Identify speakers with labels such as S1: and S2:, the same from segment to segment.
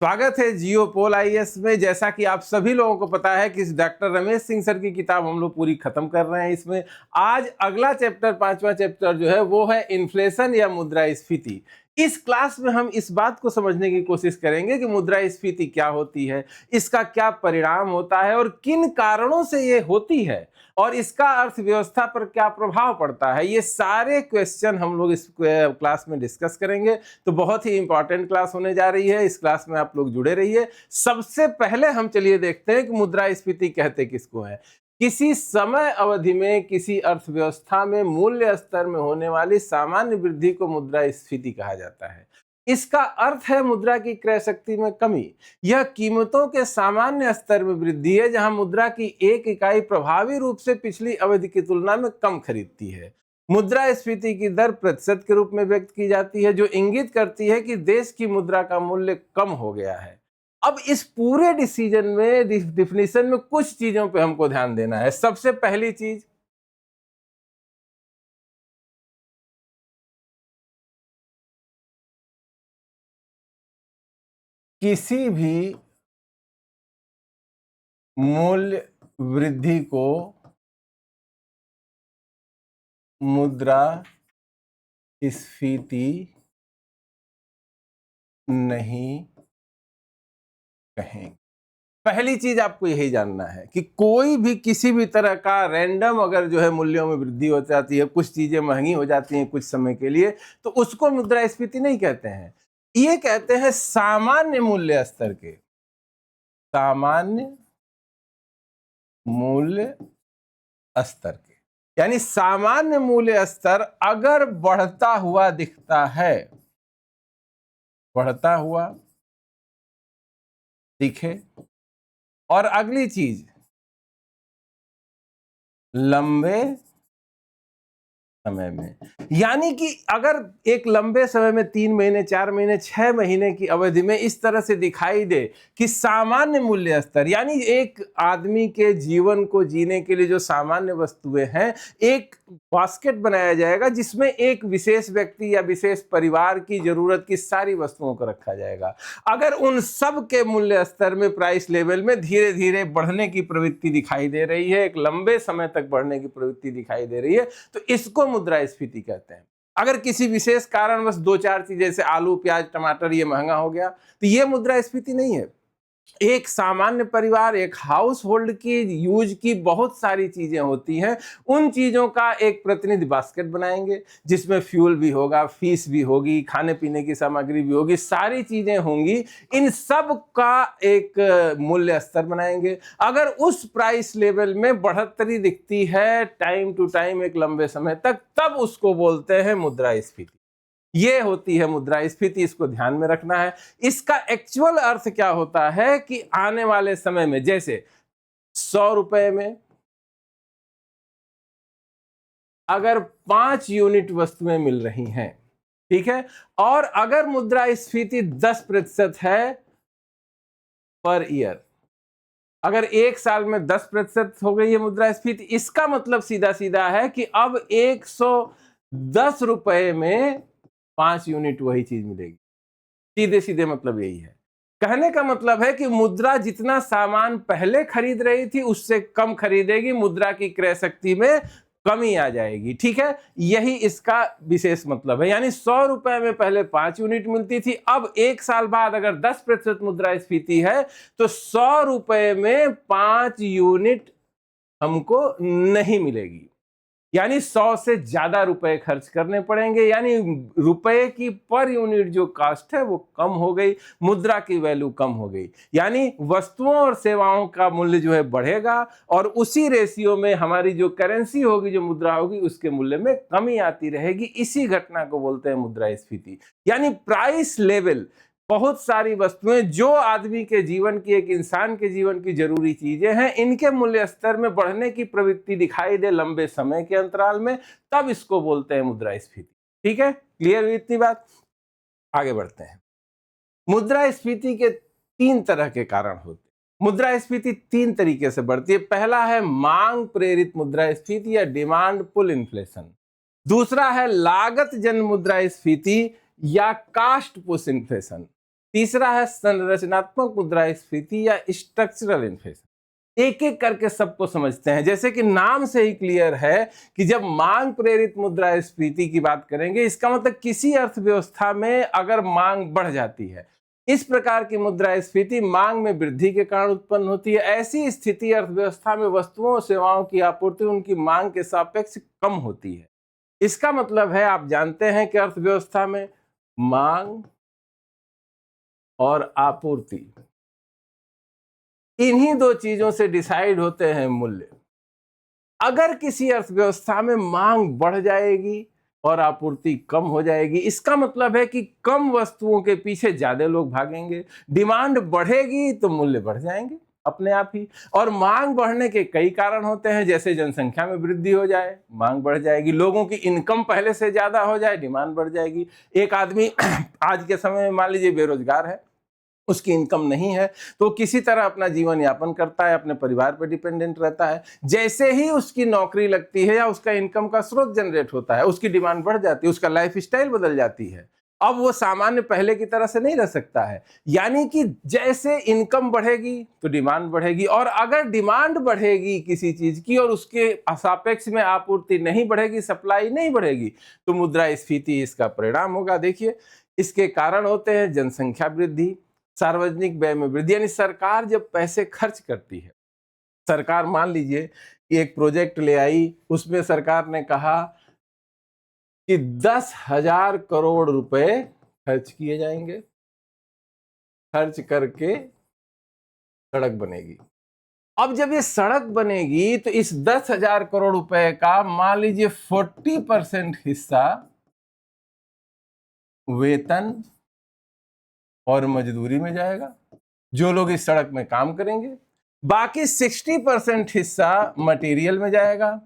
S1: स्वागत है जियोपोल आईएएस में। जैसा कि आप सभी लोगों को पता है कि डॉक्टर रमेश सिंह सर की किताब हम लोग पूरी खत्म कर रहे हैं। इसमें आज अगला चैप्टर, 5वां चैप्टर जो है वो है इन्फ्लेशन या मुद्रास्फीति। इस क्लास में हम इस बात को समझने की कोशिश करेंगे कि मुद्रास्फीति क्या होती है, इसका क्या परिणाम होता है और किन कारणों से ये होती है और इसका अर्थव्यवस्था पर क्या प्रभाव पड़ता है। ये सारे क्वेश्चन हम लोग इस क्लास में डिस्कस करेंगे। तो बहुत ही इंपॉर्टेंट क्लास होने जा रही है। इस क्लास में आप लोग जुड़े रहिए। सबसे पहले हम चलिए देखते हैं कि मुद्रास्फीति कहते किसको है। किसी समय अवधि में किसी अर्थव्यवस्था में मूल्य स्तर में होने वाली सामान्य वृद्धि को मुद्रास्फीति कहा जाता है। इसका अर्थ है मुद्रा की क्रय शक्ति में कमी। यह कीमतों के सामान्य स्तर में वृद्धि है जहां मुद्रा की एक इकाई प्रभावी रूप से पिछली अवधि की तुलना में कम खरीदती है। मुद्रास्फीति की दर प्रतिशत के रूप में व्यक्त की जाती है जो इंगित करती है कि देश की मुद्रा का मूल्य कम हो गया है। अब इस पूरे डिफिनीशन में कुछ चीजों पे हमको ध्यान देना है। सबसे पहली चीज, किसी भी मूल्य वृद्धि को मुद्रास्फीति नहीं कहेंगे। पहली चीज आपको यही जानना है कि कोई भी किसी भी तरह का रैंडम अगर जो है मूल्यों में वृद्धि हो जाती है, कुछ चीजें महंगी हो जाती हैं कुछ समय के लिए, तो उसको मुद्रास्फीति नहीं कहते हैं। ये कहते हैं सामान्य मूल्य स्तर के, सामान्य मूल्य स्तर के, यानी सामान्य मूल्य स्तर अगर बढ़ता हुआ दिखता है, बढ़ता हुआ दिखे, और अगली चीज लंबे समय में, यानी कि अगर एक लंबे समय में 3 महीने 4 महीने 6 महीने की अवधि में इस तरह से दिखाई दे कि सामान्य मूल्य स्तर, यानी एक आदमी के जीवन को जीने के लिए जो सामान्य वस्तुएं हैं, एक बास्केट बनाया जाएगा जिसमें एक विशेष व्यक्ति या विशेष परिवार की जरूरत की सारी वस्तुओं को रखा जाएगा। अगर उन सब के मूल्य स्तर में, प्राइस लेवल में धीरे धीरे बढ़ने की प्रवृत्ति दिखाई दे रही है, एक लंबे समय तक बढ़ने की प्रवृत्ति दिखाई दे रही है, तो इसको मुद्रास्फीति कहते हैं। अगर किसी विशेष कारणवश 2-4 चीजें जैसे आलू, प्याज, टमाटर ये महंगा हो गया, तो ये मुद्रास्फीति नहीं है। एक सामान्य परिवार, एक हाउस होल्ड की यूज की बहुत सारी चीजें होती हैं, उन चीजों का एक प्रतिनिधि बास्केट बनाएंगे जिसमें फ्यूल भी होगा, फीस भी होगी, खाने पीने की सामग्री भी होगी, सारी चीजें होंगी। इन सब का एक मूल्य स्तर बनाएंगे। अगर उस प्राइस लेवल में बढ़ोतरी दिखती है टाइम टू टाइम एक लंबे समय तक, तब उसको बोलते हैं मुद्रास्फीति। ये होती है मुद्रास्फीति, इसको ध्यान में रखना है। इसका एक्चुअल अर्थ क्या होता है कि आने वाले समय में जैसे 100 रुपए में अगर 5 यूनिट वस्तुएं मिल रही हैं, ठीक है, और अगर मुद्रास्फीति 10% है पर ईयर, अगर एक साल में 10% हो गई है मुद्रास्फीति, इसका मतलब सीधा सीधा है कि अब 110 रुपए में 5 यूनिट वही चीज मिलेगी। सीधे सीधे मतलब यही है। कहने का मतलब है कि मुद्रा जितना सामान पहले खरीद रही थी उससे कम खरीदेगी, मुद्रा की क्रय शक्ति में कमी आ जाएगी। ठीक है, यही इसका विशेष मतलब है। यानी 100 रुपए में पहले 5 यूनिट मिलती थी, अब एक साल बाद अगर 10% मुद्रास्फीति है तो 100 रुपए में 5 यूनिट हमको नहीं मिलेगी, यानी 100 से ज्यादा रुपए खर्च करने पड़ेंगे। यानी रुपए की पर यूनिट जो कास्ट है वो कम हो गई, मुद्रा की वैल्यू कम हो गई। यानी वस्तुओं और सेवाओं का मूल्य जो है बढ़ेगा और उसी रेशियो में हमारी जो करेंसी होगी, जो मुद्रा होगी, उसके मूल्य में कमी आती रहेगी। इसी घटना को बोलते हैं मुद्रास्फीति। यानी प्राइस लेवल, बहुत सारी वस्तुएं जो आदमी के जीवन की, एक इंसान के जीवन की जरूरी चीजें हैं, इनके मूल्य स्तर में बढ़ने की प्रवृत्ति दिखाई दे लंबे समय के अंतराल में, तब इसको बोलते हैं मुद्रास्फीति। ठीक है, क्लियर हुई इतनी बात? आगे बढ़ते हैं। मुद्रास्फीति के 3 तरह के कारण होते हैं। मुद्रास्फीति 3 तरीके से बढ़ती है। पहला है मांग प्रेरित मुद्रास्फीति या डिमांड पुल इन्फ्लेशन। दूसरा है लागत जन मुद्रास्फीति या कास्ट पुश इन्फ्लेशन। तीसरा है संरचनात्मक मुद्रास्फीति या स्ट्रक्चरल इन्फ्लेशन। एक एक करके सबको समझते हैं। जैसे कि नाम से ही क्लियर है कि जब मांग प्रेरित मुद्रास्फीति की बात करेंगे, इसका मतलब किसी अर्थव्यवस्था में अगर मांग बढ़ जाती है, इस प्रकार की मुद्रास्फीति मांग में वृद्धि के कारण उत्पन्न होती है। ऐसी स्थिति अर्थव्यवस्था में वस्तुओं और सेवाओं की आपूर्ति उनकी मांग के सापेक्ष कम होती है। इसका मतलब है, आप जानते हैं कि अर्थव्यवस्था में मांग और आपूर्ति, इन्हीं दो चीजों से डिसाइड होते हैं मूल्य। अगर किसी अर्थव्यवस्था में मांग बढ़ जाएगी और आपूर्ति कम हो जाएगी, इसका मतलब है कि कम वस्तुओं के पीछे ज्यादा लोग भागेंगे। डिमांड बढ़ेगी तो मूल्य बढ़ जाएंगे अपने आप ही। और मांग बढ़ने के कई कारण होते हैं, जैसे जनसंख्या में वृद्धि हो जाए, मांग बढ़ जाएगी। लोगों की इनकम पहले से ज्यादा हो जाए, डिमांड बढ़ जाएगी। एक आदमी आज के समय में मान लीजिए बेरोजगार है, उसकी इनकम नहीं है, तो किसी तरह अपना जीवन यापन करता है, अपने परिवार पर डिपेंडेंट रहता है। जैसे ही उसकी नौकरी लगती है या उसका इनकम का स्रोत जनरेट होता है, उसकी डिमांड बढ़ जाती है, उसका लाइफ स्टाइल बदल जाती है। अब वो सामान्य पहले की तरह से नहीं रह सकता है। यानी कि जैसे इनकम बढ़ेगी तो डिमांड बढ़ेगी, और अगर डिमांड बढ़ेगी किसी चीज की और उसके सापेक्ष में आपूर्ति नहीं बढ़ेगी, सप्लाई नहीं बढ़ेगी, तो मुद्रास्फीति इसका परिणाम होगा। देखिए, इसके कारण होते हैं जनसंख्या वृद्धि, सार्वजनिक व्यय में वृद्धि। यानी सरकार जब पैसे खर्च करती है, सरकार मान लीजिए कि एक प्रोजेक्ट ले आई, उसमें सरकार ने कहा कि 10,000 करोड़ रुपए खर्च किए जाएंगे, खर्च करके सड़क बनेगी। अब जब ये सड़क बनेगी तो इस 10,000 करोड़ रुपए का मान लीजिए 40% हिस्सा वेतन और मजदूरी में जाएगा, जो लोग इस सड़क में काम करेंगे। बाकी 60% हिस्सा मटेरियल में जाएगा।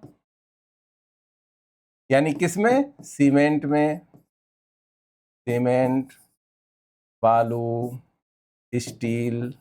S1: यानी किसमें? सीमेंट में, सीमेंट, बालू, स्टील,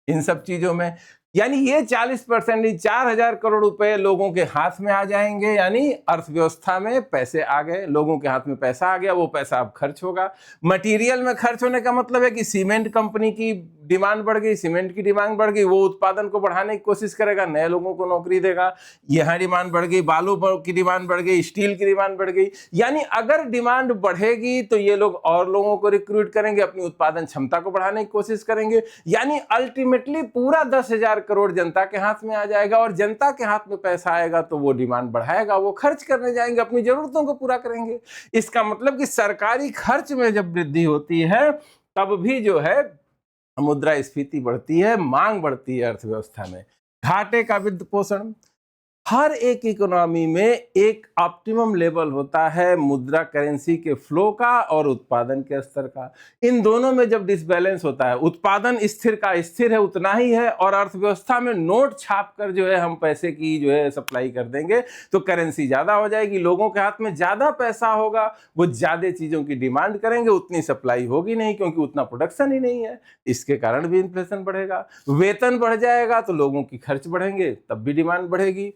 S1: इन सब चीजों में। यानी ये 40%, 4,000 करोड़ रुपए लोगों के हाथ में आ जाएंगे। यानी अर्थव्यवस्था में पैसे आ गए, लोगों के हाथ में पैसा आ गया, वो पैसा अब खर्च होगा। मटेरियल में खर्च होने का मतलब है कि सीमेंट कंपनी की डिमांड बढ़ गई, सीमेंट की डिमांड बढ़ गई, वो उत्पादन को बढ़ाने की कोशिश करेगा, नए लोगों को नौकरी देगा। यहाँ डिमांड बढ़ गई, बालू की डिमांड बढ़ गई, स्टील की डिमांड बढ़ गई। यानी अगर डिमांड बढ़ेगी तो ये लोग और लोगों को रिक्रूट करेंगे, अपनी उत्पादन क्षमता को बढ़ाने की कोशिश करेंगे। यानी अल्टीमेटली पूरा 10,000 करोड़ जनता के हाथ में आ जाएगा, और जनता के हाथ में पैसा आएगा तो वो डिमांड बढ़ाएगा, वो खर्च करने जाएंगे, अपनी जरूरतों को पूरा करेंगे। इसका मतलब कि सरकारी खर्च में जब वृद्धि होती है तब भी जो है मुद्रास्फीति बढ़ती है, मांग बढ़ती है अर्थव्यवस्था में। घाटे का वित्त पोषण, हर एक इकोनॉमी में एक ऑप्टिमम लेवल होता है मुद्रा करेंसी के फ्लो का और उत्पादन के स्तर का। इन दोनों में जब डिसबैलेंस होता है, उत्पादन स्थिर का स्थिर है उतना ही है, और अर्थव्यवस्था में नोट छाप कर जो है हम पैसे की जो है सप्लाई कर देंगे तो करेंसी ज्यादा हो जाएगी, लोगों के हाथ में ज्यादा पैसा होगा, वो ज्यादा चीजों की डिमांड करेंगे, उतनी सप्लाई होगी नहीं क्योंकि उतना प्रोडक्शन ही नहीं है। इसके कारण भी इन्फ्लेशन बढ़ेगा। वेतन बढ़ जाएगा तो लोगों की खर्च बढ़ेंगे, तब भी डिमांड बढ़ेगी।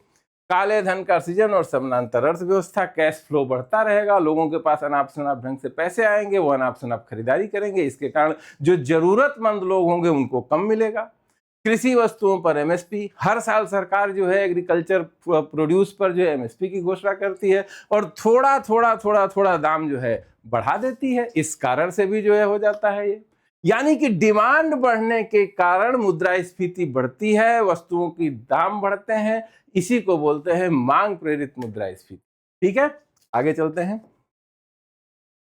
S1: काले धन का सृजन और समानांतर अर्थव्यवस्था, कैश फ्लो बढ़ता रहेगा, लोगों के पास अनाप शनाप ढंग से पैसे आएंगे, वो अनाप शनाप खरीदारी करेंगे। इसके कारण जो जरूरतमंद लोग होंगे उनको कम मिलेगा। कृषि वस्तुओं पर एमएसपी, हर साल सरकार जो है एग्रीकल्चर प्रोड्यूस पर जो है एमएसपी की घोषणा करती है और थोड़ा थोड़ा थोड़ा थोड़ा दाम जो है बढ़ा देती है। इस कारण से भी जो है हो जाता है ये। यानी कि डिमांड बढ़ने के कारण मुद्रास्फीति बढ़ती है, वस्तुओं की दाम बढ़ते हैं, इसी को बोलते हैं मांग प्रेरित मुद्रास्फीति। ठीक है, आगे चलते हैं।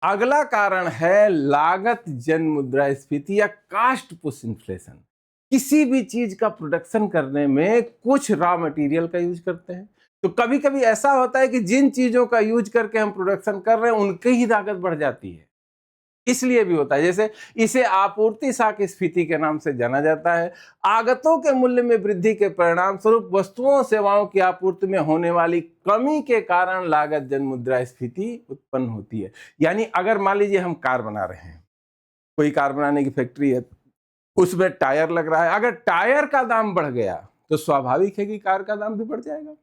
S1: अगला कारण है लागत जन मुद्रास्फीति या कास्ट पुश इन्फ्लेशन। किसी भी चीज का प्रोडक्शन करने में कुछ रॉ मटेरियल का यूज करते हैं, तो कभी कभी ऐसा होता है कि जिन चीजों का यूज करके हम प्रोडक्शन कर रहे हैं उनकी ही लागत बढ़ जाती है। इसलिए भी होता है, जैसे इसे आपूर्ति साख स्फीति के नाम से जाना जाता है। आगतों के मूल्य में वृद्धि के परिणाम स्वरूप वस्तुओं और सेवाओं की आपूर्ति में होने वाली कमी के कारण लागत जन मुद्रास्फीति उत्पन्न होती है। यानी अगर मान लीजिए हम कार बना रहे हैं, कोई कार बनाने की फैक्ट्री है, उसमें टायर लग रहा है, अगर टायर का दाम बढ़ गया तो स्वाभाविक है कि कार का दाम भी बढ़ जाएगा।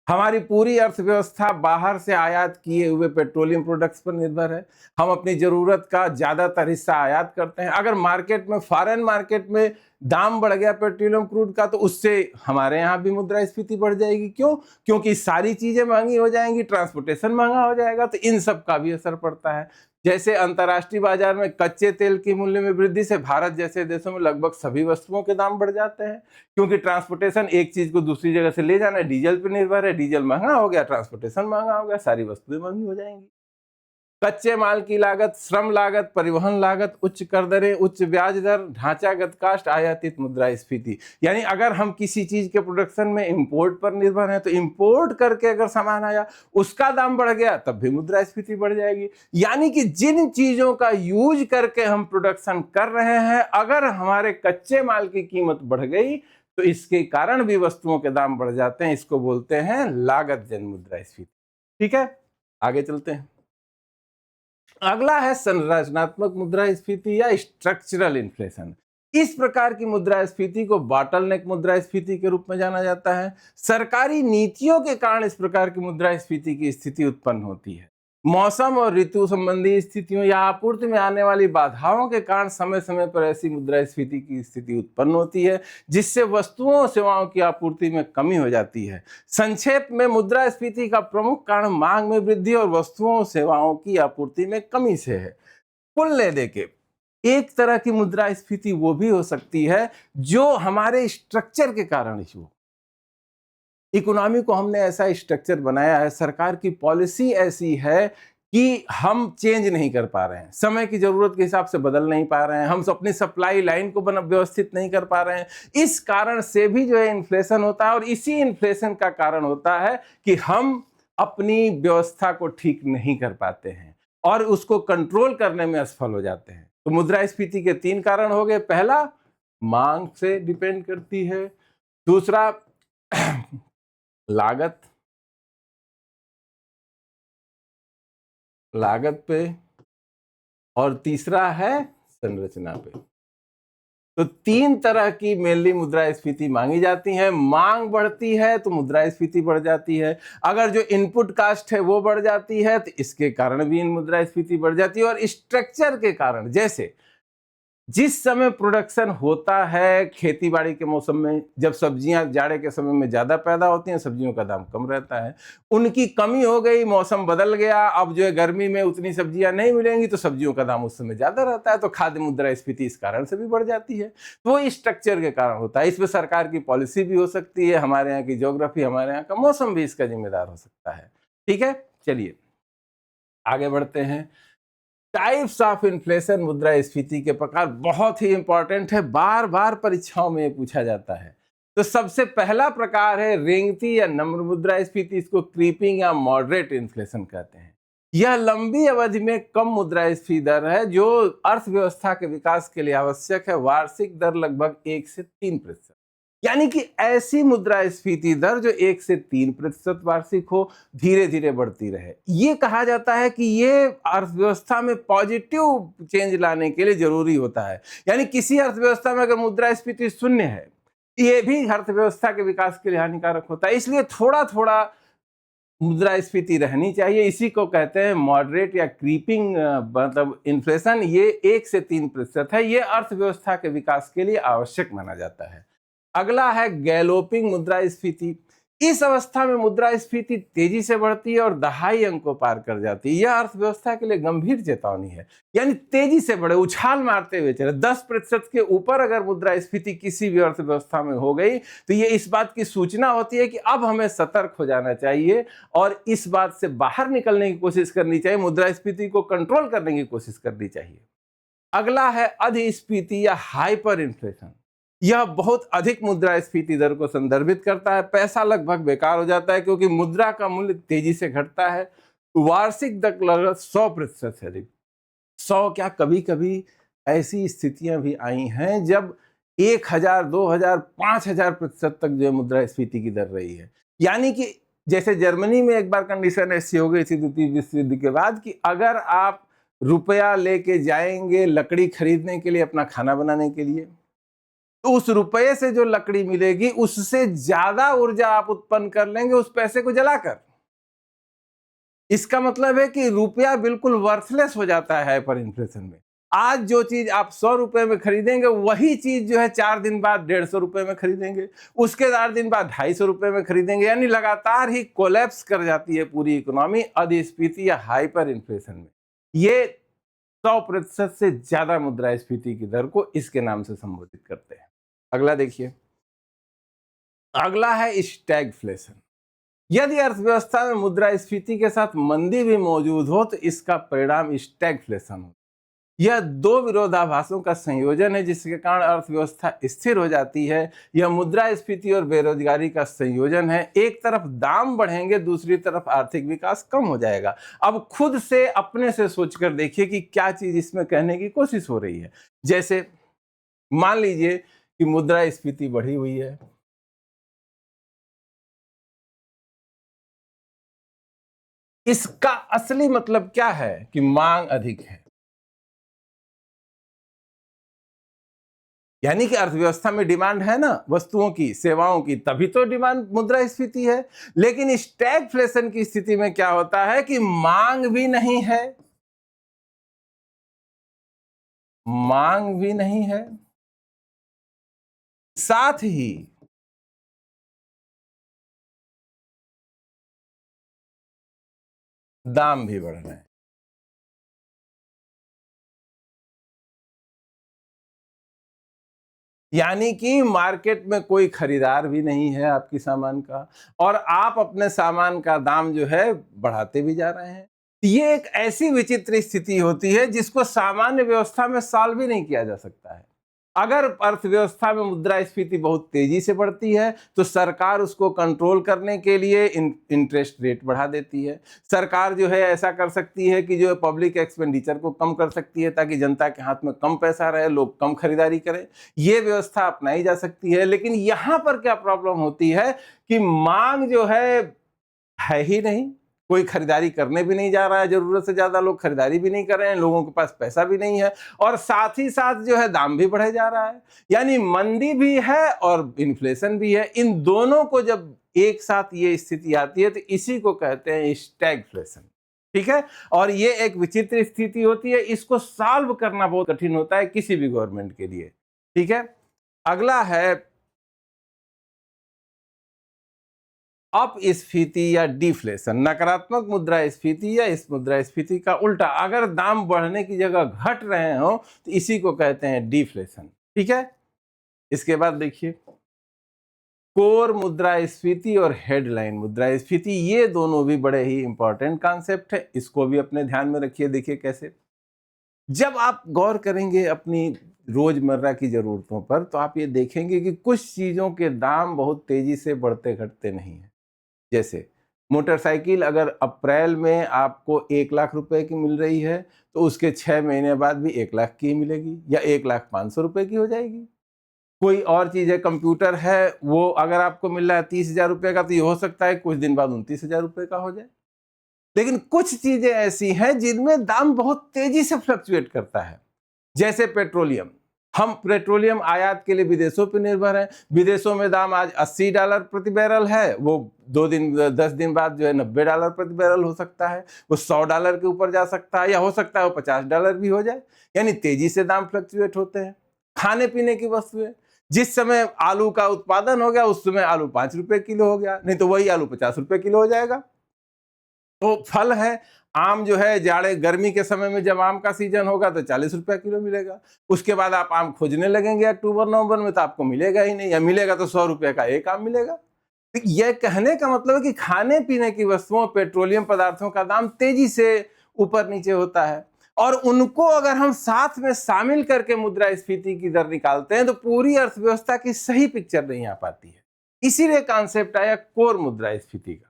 S1: हमारी पूरी अर्थव्यवस्था बाहर से आयात किए हुए पेट्रोलियम प्रोडक्ट्स पर निर्भर है। हम अपनी जरूरत का ज्यादातर हिस्सा आयात करते हैं। अगर मार्केट में, फॉरेन मार्केट में दाम बढ़ गया पेट्रोलियम क्रूड का, तो उससे हमारे यहाँ भी मुद्रास्फीति बढ़ जाएगी। क्यों? क्योंकि सारी चीजें महंगी हो जाएंगी, ट्रांसपोर्टेशन महंगा हो जाएगा, तो इन सब का भी असर पड़ता है। जैसे अंतर्राष्ट्रीय बाजार में कच्चे तेल के मूल्य में वृद्धि से भारत जैसे देशों में लगभग सभी वस्तुओं के दाम बढ़ जाते हैं, क्योंकि ट्रांसपोर्टेशन, एक चीज को दूसरी जगह से ले जाना डीजल पर निर्भर है। डीजल महंगा हो गया, ट्रांसपोर्टेशन महंगा हो गया, सारी वस्तुएं महंगी हो जाएंगी। कच्चे माल की लागत, श्रम लागत, परिवहन लागत, उच्च कर दरें, उच्च ब्याज दर, ढांचागत कास्ट, आयातित मुद्रास्फीति। यानी अगर हम किसी चीज के प्रोडक्शन में इंपोर्ट पर निर्भर हैं, तो इंपोर्ट करके अगर सामान आया, उसका दाम बढ़ गया, तब भी मुद्रास्फीति बढ़ जाएगी। यानी कि जिन चीजों का यूज करके हम प्रोडक्शन कर रहे हैं, अगर हमारे कच्चे माल की कीमत बढ़ गई, तो इसके कारण भी वस्तुओं के दाम बढ़ जाते हैं। इसको बोलते हैं लागत जन मुद्रास्फीति। ठीक है, आगे चलते हैं। अगला है संरचनात्मक मुद्रास्फीति या स्ट्रक्चरल इन्फ्लेशन। इस प्रकार की मुद्रास्फीति को बॉटलनेक मुद्रास्फीति के रूप में जाना जाता है। सरकारी नीतियों के कारण इस प्रकार की मुद्रास्फीति की स्थिति उत्पन्न होती है। मौसम और ऋतु संबंधी स्थितियों या आपूर्ति में आने वाली बाधाओं के कारण समय समय पर ऐसी मुद्रास्फीति की स्थिति उत्पन्न होती है, जिससे वस्तुओं और सेवाओं की आपूर्ति में कमी हो जाती है। संक्षेप में, मुद्रास्फीति का प्रमुख कारण मांग में वृद्धि और वस्तुओं और सेवाओं की आपूर्ति में कमी से है। कुल ले देके एक तरह की मुद्रास्फीति वो भी हो सकती है जो हमारे स्ट्रक्चर के कारण ही हो। इकोनॉमी को हमने ऐसा स्ट्रक्चर बनाया है, सरकार की पॉलिसी ऐसी है कि हम चेंज नहीं कर पा रहे हैं, समय की जरूरत के हिसाब से बदल नहीं पा रहे हैं, हम अपनी सप्लाई लाइन को व्यवस्थित नहीं कर पा रहे हैं। इस कारण से भी जो है इन्फ्लेशन होता है, और इसी इन्फ्लेशन का कारण होता है कि हम अपनी व्यवस्था को ठीक नहीं कर पाते हैं और उसको कंट्रोल करने में असफल हो जाते हैं। तो मुद्रास्फीति के 3 कारण हो गए। पहला, मांग से डिपेंड करती है। दूसरा, लागत पे, और तीसरा है संरचना पे। तो 3 तरह की मेनली मुद्रास्फीति मांगी जाती है। मांग बढ़ती है तो मुद्रास्फीति बढ़ जाती है। अगर जो इनपुट कास्ट है वो बढ़ जाती है, तो इसके कारण भी मुद्रास्फीति बढ़ जाती है। और स्ट्रक्चर के कारण, जैसे जिस समय प्रोडक्शन होता है खेती बाड़ी के मौसम में, जब सब्जियां जाड़े के समय में ज्यादा पैदा होती हैं, सब्जियों का दाम कम रहता है, उनकी कमी हो गई, मौसम बदल गया, अब जो है गर्मी में उतनी सब्जियां नहीं मिलेंगी, तो सब्जियों का दाम उस समय ज्यादा रहता है, तो खाद्य मुद्रास्फीति इस कारण से भी बढ़ जाती है। तो वो स्ट्रक्चर के कारण होता है। इसमें सरकार की पॉलिसी भी हो सकती है, हमारे यहाँ की ज्योग्राफी, हमारे यहाँ का मौसम भी इसका जिम्मेदार हो सकता है। ठीक है, चलिए आगे बढ़ते हैं। टाइप्स ऑफ इन्फ्लेशन, मुद्रास्फीति के प्रकार बहुत ही इंपॉर्टेंट है, बार बार परीक्षाओं में पूछा जाता है। तो सबसे पहला प्रकार है रेंगती या नम्र मुद्रास्फीति। इसको क्रीपिंग या मॉडरेट इन्फ्लेशन कहते हैं। यह लंबी अवधि में कम मुद्रास्फीति दर है जो अर्थव्यवस्था के विकास के लिए आवश्यक है। वार्षिक दर लगभग 1 से 3%, यानी कि ऐसी मुद्रास्फीति दर जो 1 से 3% वार्षिक हो, धीरे धीरे बढ़ती रहे। ये कहा जाता है कि ये अर्थव्यवस्था में पॉजिटिव चेंज लाने के लिए जरूरी होता है। यानी किसी अर्थव्यवस्था में अगर मुद्रास्फीति 0 है, ये भी अर्थव्यवस्था के विकास के लिए हानिकारक होता है। इसलिए थोड़ा थोड़ा मुद्रास्फीति रहनी चाहिए। इसी को कहते हैं मॉडरेट या क्रीपिंग मतलब इन्फ्लेशन। ये 1 से 3% है। ये अर्थव्यवस्था के विकास के लिए आवश्यक माना जाता है। अगला है गैलोपिंग मुद्रास्फीति। इस अवस्था में मुद्रास्फीति तेजी से बढ़ती है और दहाई अंक को पार कर जाती है। यह अर्थव्यवस्था के लिए गंभीर चेतावनी है। यानी तेजी से बढ़े, उछाल मारते हुए चले। 10% के ऊपर अगर मुद्रास्फीति किसी भी अर्थव्यवस्था में हो गई, तो ये इस बात की सूचना होती है कि अब हमें सतर्क हो जाना चाहिए और इस बात से बाहर निकलने की कोशिश करनी चाहिए, मुद्रास्फीति को कंट्रोल करने की कोशिश करनी चाहिए। अगला है अधिस्फीति या हाइपर इन्फ्लेशन। यह बहुत अधिक मुद्रास्फीति दर को संदर्भित करता है। पैसा लगभग बेकार हो जाता है क्योंकि मुद्रा का मूल्य तेजी से घटता है। वार्षिक दर लगभग 100% से अधिक। 100 क्या, कभी कभी ऐसी स्थितियां भी आई हैं जब 1000, 2000, 5000% तक जो मुद्रास्फीति की दर रही है। यानी कि जैसे जर्मनी में एक बार कंडीशन ऐसी हो गई थी द्वितीय विश्व युद्ध के बाद कि अगर आप रुपया लेके जाएंगे लकड़ी खरीदने के लिए, अपना खाना बनाने के लिए, तो उस रुपये से जो लकड़ी मिलेगी उससे ज्यादा ऊर्जा आप उत्पन्न कर लेंगे उस पैसे को जलाकर। इसका मतलब है कि रुपया बिल्कुल वर्थलेस हो जाता है हाइपर इन्फ्लेशन में। आज जो चीज आप 100 रुपए में खरीदेंगे वही चीज जो है 4 दिन बाद 150 रुपए में खरीदेंगे, उसके 4 दिन बाद 250 रुपए में खरीदेंगे, यानी लगातार ही कोलैप्स कर जाती है पूरी इकोनॉमी अधिस्फीति या हाइपर इन्फ्लेशन में। ये 100% से ज्यादा मुद्रास्फीति की दर को इसके नाम से संबोधित करते हैं। अगला देखिए, अगला है स्टैगफ्लेशन। यदि अर्थव्यवस्था में मुद्रास्फीति के साथ मंदी भी मौजूद हो तो इसका परिणाम स्टैगफ्लेशन हो। यह दो विरोधाभासों का संयोजन है जिसके कारण अर्थव्यवस्था स्थिर हो जाती है। यह मुद्रास्फीति और बेरोजगारी का संयोजन है। एक तरफ दाम बढ़ेंगे, दूसरी तरफ आर्थिक विकास कम हो जाएगा। अब खुद से अपने से सोचकर देखिए कि क्या चीज इसमें कहने की कोशिश हो रही है। जैसे मान लीजिए कि मुद्रास्फीति बढ़ी हुई है, इसका असली मतलब क्या है कि मांग अधिक है, यानी कि अर्थव्यवस्था में डिमांड है ना वस्तुओं की, सेवाओं की, तभी तो डिमांड मुद्रास्फीति है। लेकिन स्टैगफ्लेशन की स्थिति में क्या होता है कि मांग भी नहीं है, मांग भी नहीं है, साथ ही दाम भी बढ़ रहे हैं। यानी कि मार्केट में कोई खरीदार भी नहीं है आपकी सामान का, और आप अपने सामान का दाम जो है बढ़ाते भी जा रहे हैं। ये एक ऐसी विचित्र स्थिति होती है जिसको सामान्य व्यवस्था में सॉल्व भी नहीं किया जा सकता है। अगर अर्थव्यवस्था में मुद्रास्फीति बहुत तेजी से बढ़ती है तो सरकार उसको कंट्रोल करने के लिए इंटरेस्ट रेट बढ़ा देती है। सरकार जो है ऐसा कर सकती है कि जो पब्लिक एक्सपेंडिचर को कम कर सकती है ताकि जनता के हाथ में कम पैसा रहे, लोग कम खरीदारी करें। ये व्यवस्था अपनाई जा सकती है। लेकिन यहाँ पर क्या प्रॉब्लम होती है कि मांग जो है ही नहीं, कोई खरीदारी करने भी नहीं जा रहा है, जरूरत से ज्यादा लोग खरीदारी भी नहीं कर रहे हैं, लोगों के पास पैसा भी नहीं है, और साथ ही साथ जो है दाम भी बढ़े जा रहा है। यानी मंदी भी है और इन्फ्लेशन भी है। इन दोनों को जब एक साथ ये स्थिति आती है तो इसी को कहते हैं स्टैगफ्लेशन। ठीक है, और ये एक विचित्र स्थिति होती है, इसको सॉल्व करना बहुत कठिन होता है किसी भी गवर्नमेंट के लिए। ठीक है, अगला है अपस्फीति या डिफ्लेशन। नकारात्मक मुद्रास्फीति या इस मुद्रास्फीति का उल्टा, अगर दाम बढ़ने की जगह घट रहे हो तो इसी को कहते हैं डिफ्लेशन। ठीक है, इसके बाद देखिए कोर मुद्रास्फीति और हेडलाइन मुद्रास्फीति, ये दोनों भी बड़े ही इंपॉर्टेंट कॉन्सेप्ट है, इसको भी अपने ध्यान में रखिए। देखिए कैसे, जब आप गौर करेंगे अपनी रोजमर्रा की जरूरतों पर तो आप ये देखेंगे कि कुछ चीजों के दाम बहुत तेजी से बढ़ते घटते नहीं है। जैसे मोटरसाइकिल अगर अप्रैल में आपको 1 लाख रुपए की मिल रही है तो उसके 6 महीने बाद भी 1 लाख की मिलेगी या 1,500,000 रुपए की हो जाएगी। कोई और चीज है, कंप्यूटर है, वो अगर आपको मिल रहा है 30,000 रुपए का तो ये हो सकता है कुछ दिन बाद 29,000 रुपए का हो जाए। लेकिन कुछ चीजें ऐसी हैं जिनमें दाम बहुत तेजी से फ्लक्चुएट करता है। जैसे पेट्रोलियम, हम पेट्रोलियम आयात के लिए विदेशों पर निर्भर हैं। विदेशों में दाम आज $80 प्रति बैरल है, वो 10 दिन बाद जो है $90 प्रति बैरल हो सकता है, वो $100 के ऊपर जा सकता है, या हो सकता है वो $50 भी हो जाए। यानी तेजी से दाम फ्लक्चुएट होते हैं। खाने पीने की वस्तुएं, जिस समय आलू का उत्पादन हो गया उस समय आलू 5 रुपए किलो हो गया, नहीं तो वही आलू 50 रुपए किलो हो जाएगा। तो फल है, आम जो है जाड़े गर्मी के समय में जब आम का सीजन होगा तो 40 रुपया किलो मिलेगा। उसके बाद आप आम खोजने लगेंगे अक्टूबर नवंबर में तो आपको मिलेगा ही नहीं, या मिलेगा तो 100 रुपए का एक आम मिलेगा। तो यह कहने का मतलब है कि खाने पीने की वस्तुओं, पेट्रोलियम पदार्थों का दाम तेजी से ऊपर नीचे होता है, और उनको अगर हम साथ में शामिल करके मुद्रास्फीति की दर निकालते हैं तो पूरी अर्थव्यवस्था की सही पिक्चर नहीं आ पाती है। इसीलिए कॉन्सेप्ट आया कोर मुद्रास्फीति का।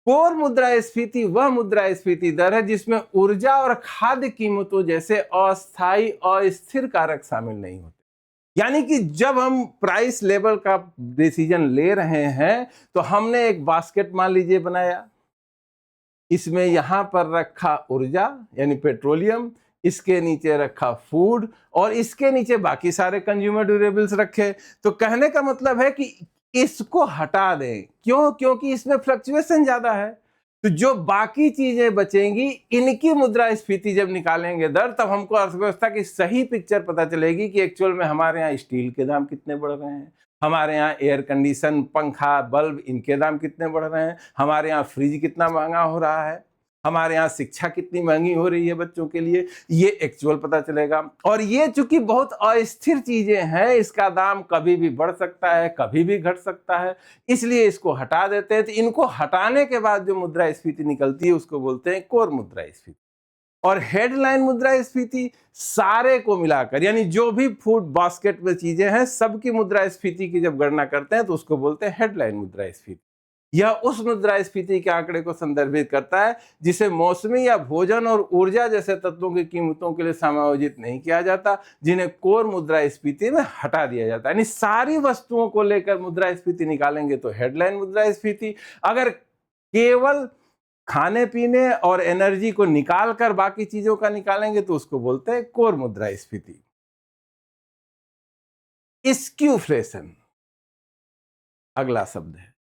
S1: कोर मुद्रास्फीति वह मुद्रास्फीति दर है जिसमें ऊर्जा और खाद्य कीमतों जैसे अस्थायी अस्थिर कारक शामिल नहीं होते। यानी कि जब हम प्राइस लेवल का डिसीजन ले रहे हैं तो हमने एक बास्केट मान लीजिए बनाया, इसमें यहां पर रखा ऊर्जा यानी पेट्रोलियम, इसके नीचे रखा फूड और इसके नीचे बाकी सारे कंज्यूमर ड्यूरेबल्स रखे। तो कहने का मतलब है कि इसको हटा दें। क्यों? क्योंकि इसमें फ्लक्चुएशन ज्यादा है। तो जो बाकी चीजें बचेंगी, इनकी मुद्रास्फीति जब निकालेंगे दर, तब हमको अर्थव्यवस्था की सही पिक्चर पता चलेगी कि एक्चुअल में हमारे यहाँ स्टील के दाम कितने बढ़ रहे हैं, हमारे यहाँ एयर कंडीशन, पंखा, बल्ब, इनके दाम कितने बढ़ रहे हैं, हमारे यहाँ फ्रिज कितना महंगा हो रहा है, हमारे यहाँ शिक्षा कितनी महंगी हो रही है बच्चों के लिए, ये एक्चुअल पता चलेगा। और ये चूंकि बहुत अस्थिर चीजें हैं, इसका दाम कभी भी बढ़ सकता है, कभी भी घट सकता है, इसलिए इसको हटा देते हैं। तो इनको हटाने के बाद जो मुद्रास्फीति निकलती है उसको बोलते हैं कोर मुद्रास्फीति। और हेडलाइन मुद्रास्फीति सारे को मिलाकर, यानी जो भी फूड बास्केट में चीजें हैं, सबकी मुद्रास्फीति की जब गणना करते हैं तो उसको बोलते हैं हेडलाइन मुद्रास्फीति। यह उस मुद्रास्फीति के आंकड़े को संदर्भित करता है जिसे मौसमी या भोजन और ऊर्जा जैसे तत्वों की कीमतों के लिए समायोजित नहीं किया जाता, जिन्हें कोर मुद्रास्फीति में हटा दिया जाता है। यानी सारी वस्तुओं को लेकर मुद्रास्फीति निकालेंगे तो हेडलाइन मुद्रास्फीति, अगर केवल खाने पीने और एनर्जी को निकालकर बाकी चीजों का निकालेंगे तो उसको बोलते हैं कोर मुद्रास्फीति। स्क्यूफ्लेशन अगला शब्द है।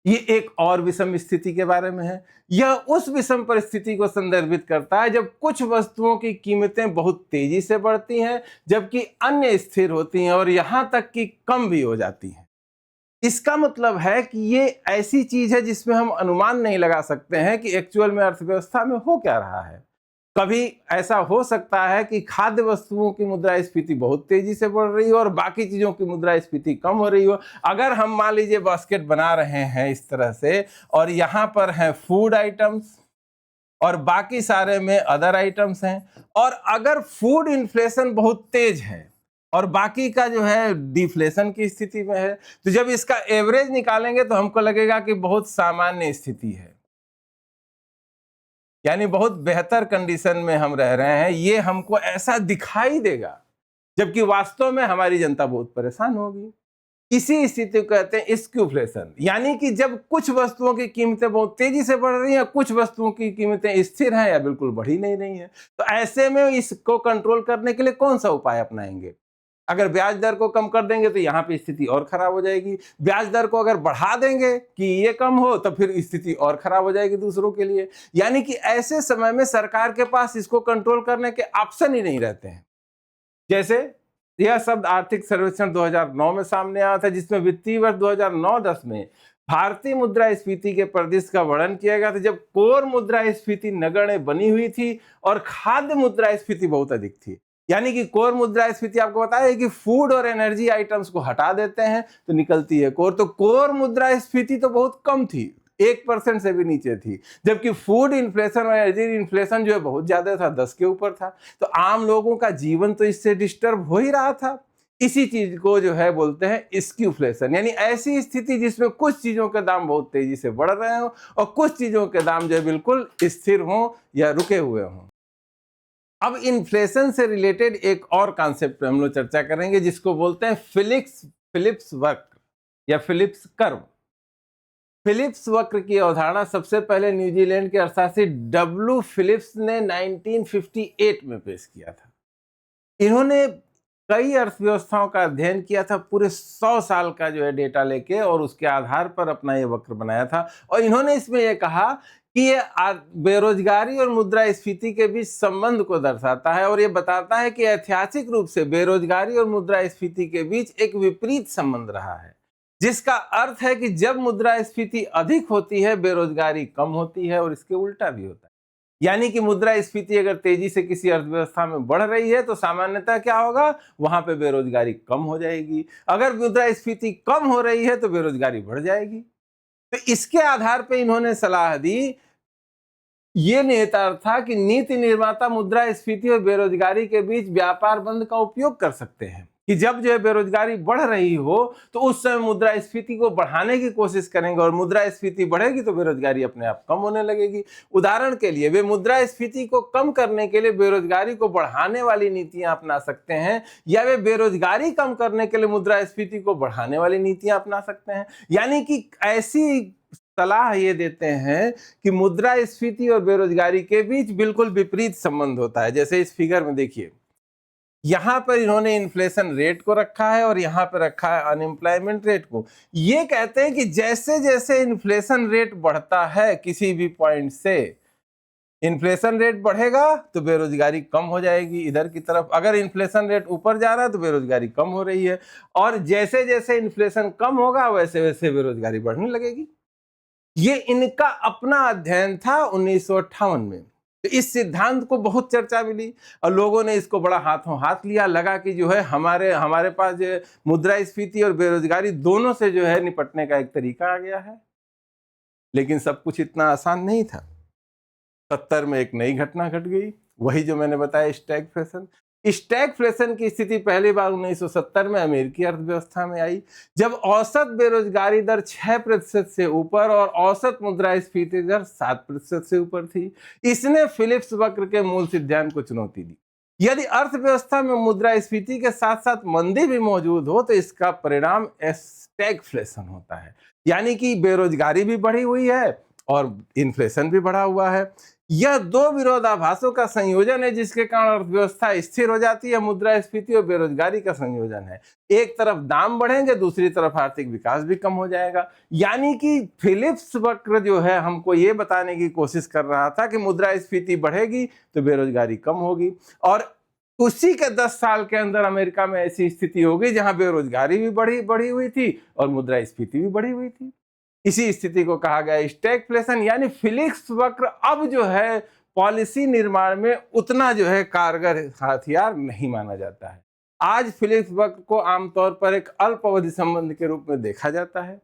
S1: ये एक और विषम स्थिति के बारे में है। यह उस विषम परिस्थिति को संदर्भित करता है जब कुछ वस्तुओं की कीमतें बहुत तेजी से बढ़ती हैं जबकि अन्य स्थिर होती हैं और यहां तक कि कम भी हो जाती हैं। इसका मतलब है कि ये ऐसी चीज है जिसमें हम अनुमान नहीं लगा सकते हैं कि एक्चुअल में अर्थव्यवस्था में हो क्या रहा है। कभी ऐसा हो सकता है कि खाद्य वस्तुओं की मुद्रास्फीति बहुत तेजी से बढ़ रही हो और बाकी चीजों की मुद्रास्फीति कम हो रही हो। अगर हम मान लीजिए बास्केट बना रहे हैं इस तरह से, और यहाँ पर हैं फूड आइटम्स और बाकी सारे में अदर आइटम्स हैं, और अगर फूड इन्फ्लेशन बहुत तेज है और बाकी का जो है डिफ्लेशन की स्थिति में है, तो जब इसका एवरेज निकालेंगे तो हमको लगेगा कि बहुत सामान्य स्थिति है, यानी बहुत बेहतर कंडीशन में हम रह रहे हैं, ये हमको ऐसा दिखाई देगा, जबकि वास्तव में हमारी जनता बहुत परेशान होगी। इसी स्थिति को कहते हैं स्क्यूफ्लेशन, यानी कि जब कुछ वस्तुओं की कीमतें बहुत तेजी से बढ़ रही हैं, कुछ वस्तुओं की कीमतें स्थिर हैं या बिल्कुल बढ़ी नहीं रही हैं। तो ऐसे में इसको कंट्रोल करने के लिए कौन सा उपाय अपनाएंगे? अगर ब्याज दर को कम कर देंगे तो यहाँ पे स्थिति और खराब हो जाएगी। ब्याज दर को अगर बढ़ा देंगे कि ये कम हो तो फिर स्थिति और खराब हो जाएगी दूसरों के लिए। यानी कि ऐसे समय में सरकार के पास इसको कंट्रोल करने के ऑप्शन ही नहीं रहते हैं। जैसे यह शब्द आर्थिक सर्वेक्षण 2009 में सामने आया था, जिसमें वित्तीय वर्ष 2009-10 में भारतीय मुद्रास्फीति के परिदृश्य का वर्णन किया गया था, जब कोर मुद्रास्फीति नगण्य बनी हुई थी और खाद्य मुद्रास्फीति बहुत अधिक थी। यानी कि कोर मुद्रास्फीति आपको पता है कि फूड और एनर्जी आइटम्स को हटा देते हैं तो निकलती है कोर। तो कोर मुद्रास्फीति तो बहुत कम थी, 1% से भी नीचे थी, जबकि फूड इन्फ्लेशन और एनर्जी इन्फ्लेशन जो है बहुत ज्यादा था, 10 के ऊपर था। तो आम लोगों का जीवन तो इससे डिस्टर्ब हो ही रहा था। इसी चीज को जो है बोलते हैं स्क्यूफ्लेशन, यानी ऐसी स्थिति जिसमें कुछ चीजों के दाम बहुत तेजी से बढ़ रहे हो और कुछ चीजों के दाम जो है बिल्कुल स्थिर हो या रुके हुए हों। अब इन्फ्लेशन से रिलेटेड एक और कॉन्सेप्ट पे हम लोग चर्चा करेंगे, जिसको बोलते हैं फिलिप्स वक्र या फिलिप्स कर्व। फिलिप्स वक्र की अवधारणा सबसे पहले न्यूजीलैंड के अर्थशास्त्री डब्ल्यू फिलिप्स ने 1958 में पेश किया था। इन्होंने कई अर्थव्यवस्थाओं का अध्ययन किया था, पूरे 100 साल का जो है डेटा लेके, और उसके आधार पर अपना ये वक्र बनाया था। और इन्होंने इसमें यह कहा कि ये बेरोजगारी और मुद्रास्फीति के बीच संबंध को दर्शाता है, और ये बताता है कि ऐतिहासिक रूप से बेरोजगारी और मुद्रास्फीति के बीच एक विपरीत संबंध रहा है, जिसका अर्थ है कि जब मुद्रास्फीति अधिक होती है बेरोजगारी कम होती है, और इसके उल्टा भी होता है। यानी कि मुद्रास्फीति अगर तेजी से किसी अर्थव्यवस्था में बढ़ रही है तो सामान्यतः क्या होगा, वहां पे बेरोजगारी कम हो जाएगी। अगर मुद्रास्फीति कम हो रही है तो बेरोजगारी बढ़ जाएगी। तो इसके आधार पर इन्होंने सलाह दी, ये निहितार्थ था कि नीति निर्माता मुद्रास्फीति और बेरोजगारी के बीच व्यापार बंद का उपयोग कर सकते हैं, कि जब जो है बेरोजगारी बढ़ रही हो तो उस समय मुद्रास्फीति को बढ़ाने की कोशिश करेंगे, और मुद्रास्फीति बढ़ेगी तो बेरोजगारी अपने आप कम होने लगेगी। उदाहरण के लिए वे मुद्रास्फीति को कम करने के लिए बेरोजगारी को बढ़ाने वाली नीतियां अपना सकते हैं, या वे बेरोजगारी कम करने के लिए मुद्रास्फीति को बढ़ाने वाली नीतियां अपना सकते हैं। यानी कि ऐसी सलाह ये देते हैं कि मुद्रास्फीति और बेरोजगारी के बीच बिल्कुल विपरीत संबंध होता है। जैसे इस फिगर में देखिए, यहां पर इन्होंने इन्फ्लेशन रेट को रखा है और यहां पर रखा है अनएम्प्लॉयमेंट रेट को। ये कहते हैं कि जैसे जैसे इन्फ्लेशन रेट बढ़ता है किसी भी पॉइंट से, इन्फ्लेशन रेट बढ़ेगा तो बेरोजगारी कम हो जाएगी इधर की तरफ। अगर इन्फ्लेशन रेट ऊपर जा रहा है तो बेरोजगारी कम हो रही है, और जैसे जैसे इन्फ्लेशन कम होगा वैसे वैसे बेरोजगारी बढ़ने लगेगी। ये इनका अपना अध्ययन था 1958 में। तो इस सिद्धांत को बहुत चर्चा मिली और लोगों ने इसको बड़ा हाथों हाथ लिया। लगा कि जो है हमारे पास जो मुद्रास्फीति और बेरोजगारी दोनों से जो है निपटने का एक तरीका आ गया है। लेकिन सब कुछ इतना आसान नहीं था। 70 में एक नई घटना घट गई, वही जो मैंने बताया, स्टैगफ्लेशन। स्टैगफ्लेशन की स्थिति पहली बार 1970 में अमेरिकी अर्थव्यवस्था में आई, जब औसत बेरोजगारी दर 6% से ऊपर और औसत मुद्रास्फीति दर 7% से ऊपर थी। इसने फिलिप्स वक्र के मूल सिद्धांत को चुनौती दी। यदि अर्थव्यवस्था में मुद्रास्फीति के साथ साथ मंदी भी मौजूद हो तो इसका परिणाम स्टैगफ्लेशन होता है, यानी कि बेरोजगारी भी बढ़ी हुई है और इन्फ्लेशन भी बढ़ा हुआ है। यह दो विरोधाभासों का संयोजन है जिसके कारण अर्थव्यवस्था स्थिर हो जाती है। मुद्रास्फीति और बेरोजगारी का संयोजन है। एक तरफ दाम बढ़ेंगे, दूसरी तरफ आर्थिक विकास भी कम हो जाएगा। यानी कि फिलिप्स वक्र जो है हमको ये बताने की कोशिश कर रहा था कि मुद्रास्फीति बढ़ेगी तो बेरोजगारी कम होगी, और उसी के 10 साल के अंदर अमेरिका में ऐसी स्थिति हो गई जहां बेरोजगारी भी बढ़ी हुई थी और मुद्रास्फीति भी बढ़ी हुई थी। इसी स्थिति को कहा गया स्टैगफ्लेशन, यानी फिलिप्स वक्र अब जो है पॉलिसी निर्माण में उतना जो है कारगर हथियार नहीं माना जाता है। आज फिलिप्स वक्र को आमतौर पर एक अल्प अवधि संबंध के रूप में देखा जाता है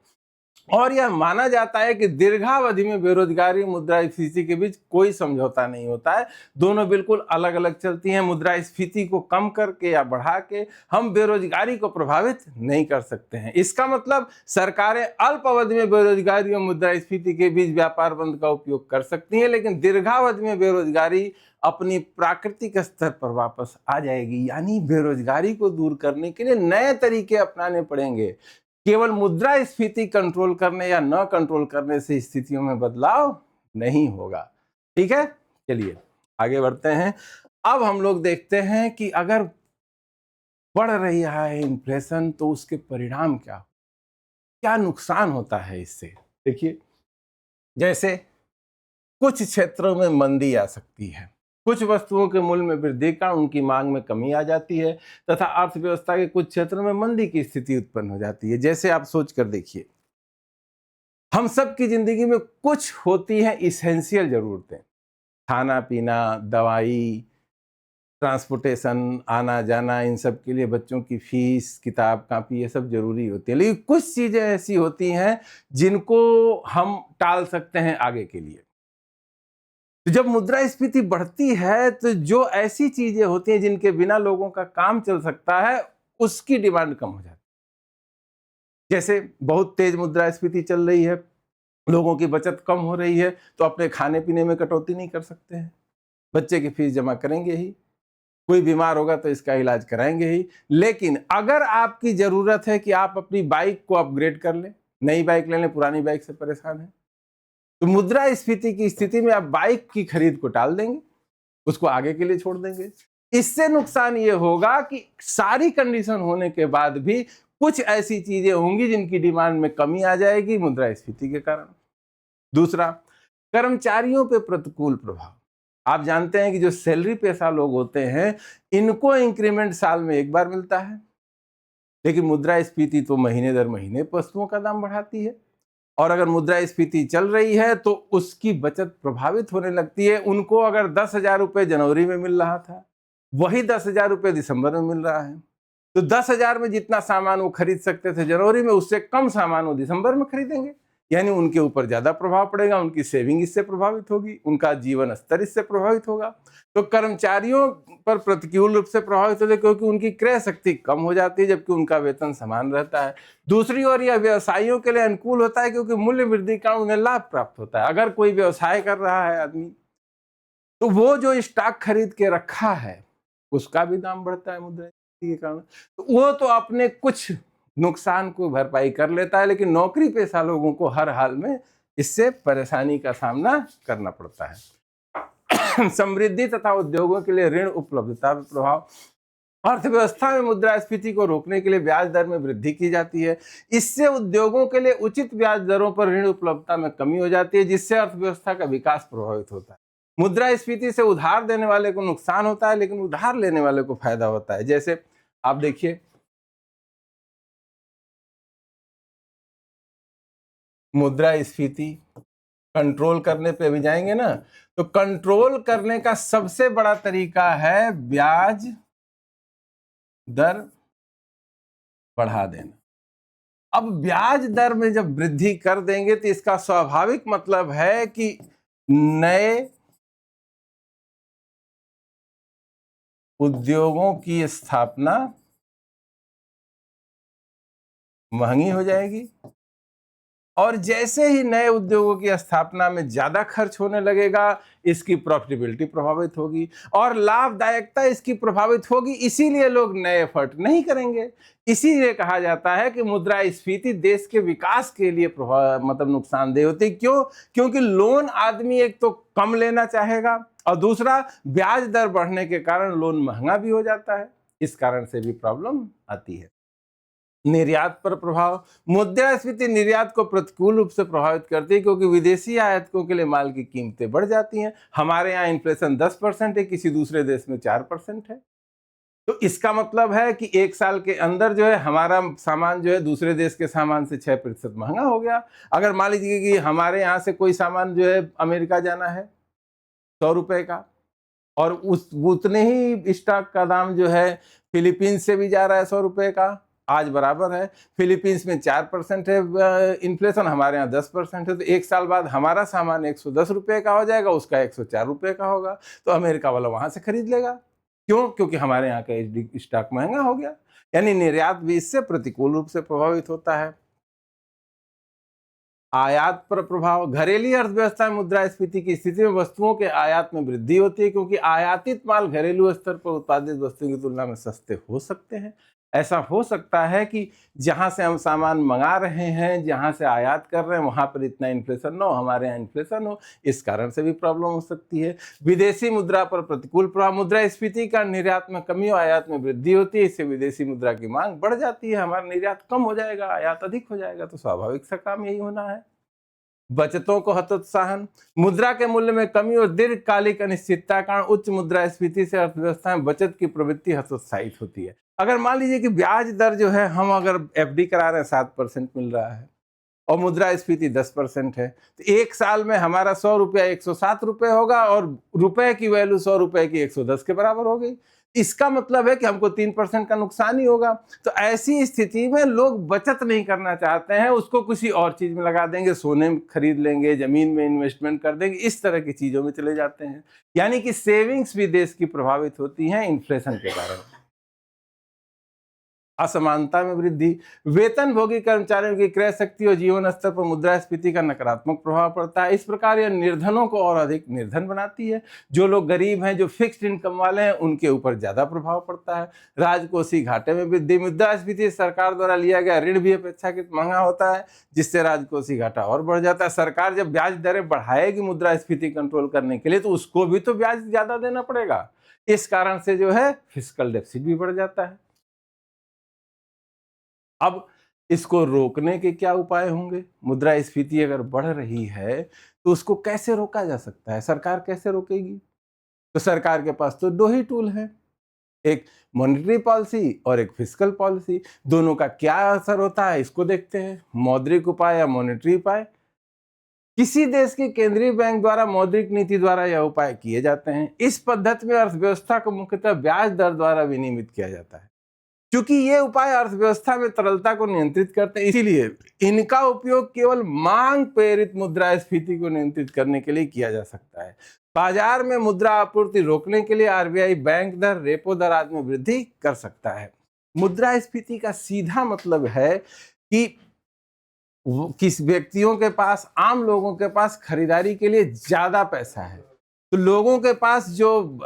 S1: और यह माना जाता है कि दीर्घावधि में बेरोजगारी मुद्रास्फीति के बीच कोई समझौता नहीं होता है। दोनों बिल्कुल अलग अलग चलती हैं। मुद्रास्फीति को कम करके या बढ़ा के हम बेरोजगारी को प्रभावित नहीं कर सकते हैं। इसका मतलब सरकारें अल्प अवधि में बेरोजगारी और मुद्रास्फीति के बीच व्यापार बंद का उपयोग कर सकती हैं, लेकिन दीर्घावधि में बेरोजगारी अपनी प्राकृतिक स्तर पर वापस आ जाएगी। यानी बेरोजगारी को दूर करने के लिए नए तरीके अपनाने पड़ेंगे। केवल मुद्रास्फीति कंट्रोल करने या न कंट्रोल करने से स्थितियों में बदलाव नहीं होगा। ठीक है, चलिए आगे बढ़ते हैं। अब हम लोग देखते हैं कि अगर बढ़ रही है इन्फ्लेशन तो उसके परिणाम क्या नुकसान होता है इससे। देखिए, जैसे कुछ क्षेत्रों में मंदी आ सकती है, कुछ वस्तुओं के मूल्य में वृद्धि का उनकी मांग में कमी आ जाती है तथा अर्थव्यवस्था के कुछ क्षेत्रों में मंदी की स्थिति उत्पन्न हो जाती है। जैसे आप सोच कर देखिए, हम सब की जिंदगी में कुछ होती हैं इसेंशियल जरूरतें, खाना पीना, दवाई, ट्रांसपोर्टेशन, आना जाना, इन सब के लिए बच्चों की फीस, किताब कापी, ये सब जरूरी होती है। लेकिन कुछ चीजें ऐसी होती हैं जिनको हम टाल सकते हैं आगे के लिए। तो जब मुद्रास्फीति बढ़ती है तो जो ऐसी चीजें होती हैं जिनके बिना लोगों का काम चल सकता है, उसकी डिमांड कम हो जाती है। जैसे बहुत तेज मुद्रास्फीति चल रही है, लोगों की बचत कम हो रही है, तो अपने खाने पीने में कटौती नहीं कर सकते हैं। बच्चे की फीस जमा करेंगे ही, कोई बीमार होगा तो इसका इलाज कराएंगे ही। लेकिन अगर आपकी जरूरत है कि आप अपनी बाइक को अपग्रेड कर लें, नई बाइक ले लें, पुरानी बाइक से परेशान है, तो मुद्रास्फीति की स्थिति में आप बाइक की खरीद को टाल देंगे, उसको आगे के लिए छोड़ देंगे। इससे नुकसान ये होगा कि सारी कंडीशन होने के बाद भी कुछ ऐसी चीजें होंगी जिनकी डिमांड में कमी आ जाएगी मुद्रास्फीति के कारण। दूसरा, कर्मचारियों पे प्रतिकूल प्रभाव। आप जानते हैं कि जो सैलरी पेशा लोग होते हैं, इनको इंक्रीमेंट साल में एक बार मिलता है, लेकिन मुद्रास्फीति तो महीने दर महीने वस्तुओं का दाम बढ़ाती है, और अगर मुद्रास्फीति चल रही है तो उसकी बचत प्रभावित होने लगती है। उनको अगर 10,000 रुपये जनवरी में मिल रहा था, वही 10,000 रुपये दिसंबर में मिल रहा है, तो 10,000 में जितना सामान वो खरीद सकते थे जनवरी में, उससे कम सामान वो दिसंबर में खरीदेंगे। यानी उनके ऊपर ज्यादा प्रभाव पड़ेगा, उनकी सेविंग इससे प्रभावित होगी, उनका जीवन स्तर इससे प्रभावित होगा। तो कर्मचारियों पर प्रतिकूल रूप से प्रभावित होते, क्योंकि उनकी क्रय शक्ति कम हो जाती है जबकि उनका वेतन समान रहता है। दूसरी ओर यह व्यवसायियों के लिए अनुकूल होता है क्योंकि मूल्य वृद्धि का उन्हें लाभ प्राप्त होता है। अगर कोई व्यवसाय कर रहा है आदमी, तो वो जो स्टॉक खरीद के रखा है उसका भी दाम बढ़ता है मुद्रास्फीति के कारण, तो वो तो अपने कुछ नुकसान को भरपाई कर लेता है। लेकिन नौकरी पेशा लोगों को हर हाल में इससे परेशानी का सामना करना पड़ता है। समृद्धि तथा उद्योगों के लिए ऋण उपलब्धता में प्रभाव। अर्थव्यवस्था में मुद्रास्फीति को रोकने के लिए ब्याज दर में वृद्धि की जाती है। इससे उद्योगों के लिए उचित ब्याज दरों पर ऋण उपलब्धता में कमी हो जाती है, जिससे अर्थव्यवस्था का विकास प्रभावित होता है। मुद्रास्फीति से उधार देने वाले को नुकसान होता है, लेकिन उधार लेने वाले को फायदा होता है। जैसे आप देखिए, मुद्रास्फीति कंट्रोल करने पे भी जाएंगे ना, तो कंट्रोल करने का सबसे बड़ा तरीका है ब्याज दर बढ़ा देना। अब ब्याज दर में जब वृद्धि कर देंगे तो इसका स्वाभाविक मतलब है कि नए उद्योगों की स्थापना महंगी हो जाएगी, और जैसे ही नए उद्योगों की स्थापना में ज्यादा खर्च होने लगेगा, इसकी प्रॉफिटेबिलिटी प्रभावित होगी और लाभदायकता इसकी प्रभावित होगी। इसीलिए लोग नए एफर्ट नहीं करेंगे। इसीलिए कहा जाता है कि मुद्रास्फीति देश के विकास के लिए मतलब नुकसानदेह होती है। क्यों? क्योंकि लोन आदमी एक तो कम लेना चाहेगा, और दूसरा ब्याज दर बढ़ने के कारण लोन महंगा भी हो जाता है। इस कारण से भी प्रॉब्लम आती है। निर्यात पर प्रभाव। मुद्रास्फीति निर्यात को प्रतिकूल रूप से प्रभावित करती है, क्योंकि विदेशी आयातकों के लिए माल की कीमतें बढ़ जाती हैं। हमारे यहाँ इन्फ्लेशन 10% है, किसी दूसरे देश में 4% है। तो इसका मतलब है कि एक साल के अंदर जो है हमारा सामान जो है दूसरे देश के सामान से 6% महंगा हो गया। अगर मान लीजिए कि हमारे यहाँ से कोई सामान जो है अमेरिका जाना है 100 रुपए का, और उतने ही स्टॉक का दाम जो है फिलीपींस से भी जा रहा है 100 रुपए का, आज बराबर है। फिलीपींस में 4% है इन्फ्लेशन, हमारे यहाँ 10% है। तो एक साल बाद हमारा सामान 110 रुपये का हो जाएगा, उसका 104 रुपये का होगा। तो अमेरिका वाला वहां से खरीद लेगा। क्यों? क्योंकि हमारे यहाँ का स्टॉक महंगा हो गया। यानी निर्यात भी इससे प्रतिकूल रूप से प्रभावित होता है। आयात पर प्रभाव। घरेलू अर्थव्यवस्था में मुद्रास्फीति की स्थिति में वस्तुओं के आयात में वृद्धि होती है, क्योंकि आयातित माल घरेलू स्तर पर उत्पादित वस्तुओं की तुलना में सस्ते हो सकते हैं। ऐसा हो सकता है कि जहां से हम सामान मंगा रहे हैं, जहां से आयात कर रहे हैं, वहां पर इतना इन्फ्लेशन ना हो, हमारे यहाँ इन्फ्लेशन हो। इस कारण से भी प्रॉब्लम हो सकती है। विदेशी मुद्रा पर प्रतिकूल प्रभाव। मुद्रास्फीति का निर्यात में कमी और आयात में वृद्धि होती है। इससे विदेशी मुद्रा की मांग बढ़ जाती है, हमारा निर्यात कम हो जाएगा, आयात अधिक हो जाएगा। तो स्वाभाविक सा काम यही होना है। बचतों को हतोत्साहन। मुद्रा के मूल्य में कमी और दीर्घकालिक अनिश्चितता के कारण उच्च मुद्रास्फीति से अर्थव्यवस्था में बचत की प्रवृत्ति हतोत्साहित होती है। अगर मान लीजिए कि ब्याज दर जो है, हम अगर एफडी करा रहे हैं 7% मिल रहा है और मुद्रास्फीति 10% है, तो एक साल में हमारा 100 रुपया 107 रुपये होगा और रुपए की वैल्यू 100 रुपए की 110 के बराबर हो गई। इसका मतलब है कि हमको 3% का नुकसान ही होगा। तो ऐसी स्थिति में लोग बचत नहीं करना चाहते हैं, उसको किसी और चीज में लगा देंगे, सोने में खरीद लेंगे, जमीन में इन्वेस्टमेंट कर देंगे, इस तरह की चीजों में चले जाते हैं। यानी कि सेविंग्स भी देश की प्रभावित होती हैं इन्फ्लेशन के कारण। असमानता में वृद्धि। वेतनभोगी कर्मचारियों की क्रय शक्ति और जीवन स्तर पर मुद्रास्फीति का नकारात्मक प्रभाव पड़ता है। इस प्रकार यह निर्धनों को और अधिक निर्धन बनाती है। जो लोग गरीब हैं, जो फिक्स्ड इनकम वाले हैं, उनके ऊपर ज्यादा प्रभाव पड़ता है। राजकोषीय घाटे में वृद्धि। मुद्रास्फीति सरकार द्वारा लिया गया ऋण भी अपेक्षाकृत महंगा होता है, जिससे राजकोषीय घाटा और बढ़ जाता है। सरकार जब ब्याज दरें बढ़ाएगी मुद्रास्फीति कंट्रोल करने के लिए, तो उसको भी तो ब्याज ज्यादा देना पड़ेगा। इस कारण से जो है फिस्कल डेफिसिट भी बढ़ जाता है। अब इसको रोकने के क्या उपाय होंगे? मुद्रास्फीति अगर बढ़ रही है तो उसको कैसे रोका जा सकता है? सरकार कैसे रोकेगी? तो सरकार के पास तो दो ही टूल हैं, एक मॉनेटरी पॉलिसी और एक फिस्कल पॉलिसी। दोनों का क्या असर होता है इसको देखते हैं। मौद्रिक उपाय या मॉनेटरी उपाय। किसी देश के केंद्रीय बैंक द्वारा मौद्रिक नीति द्वारा यह उपाय किए जाते हैं। इस पद्धति में अर्थव्यवस्था को मुख्यतः ब्याज दर द्वारा विनियमित किया जाता है। क्योंकि ये उपाय अर्थव्यवस्था में तरलता को नियंत्रित करते हैं, इसीलिए इनका उपयोग केवल मांग प्रेरित मुद्रास्फीति को नियंत्रित करने के लिए किया जा सकता है। बाजार में मुद्रा आपूर्ति रोकने के लिए आरबीआई बैंक दर, रेपो दर आदि में वृद्धि कर सकता है। मुद्रास्फीति का सीधा मतलब है कि किस व्यक्तियों के पास, आम लोगों के पास खरीदारी के लिए ज्यादा पैसा है, तो लोगों के पास जो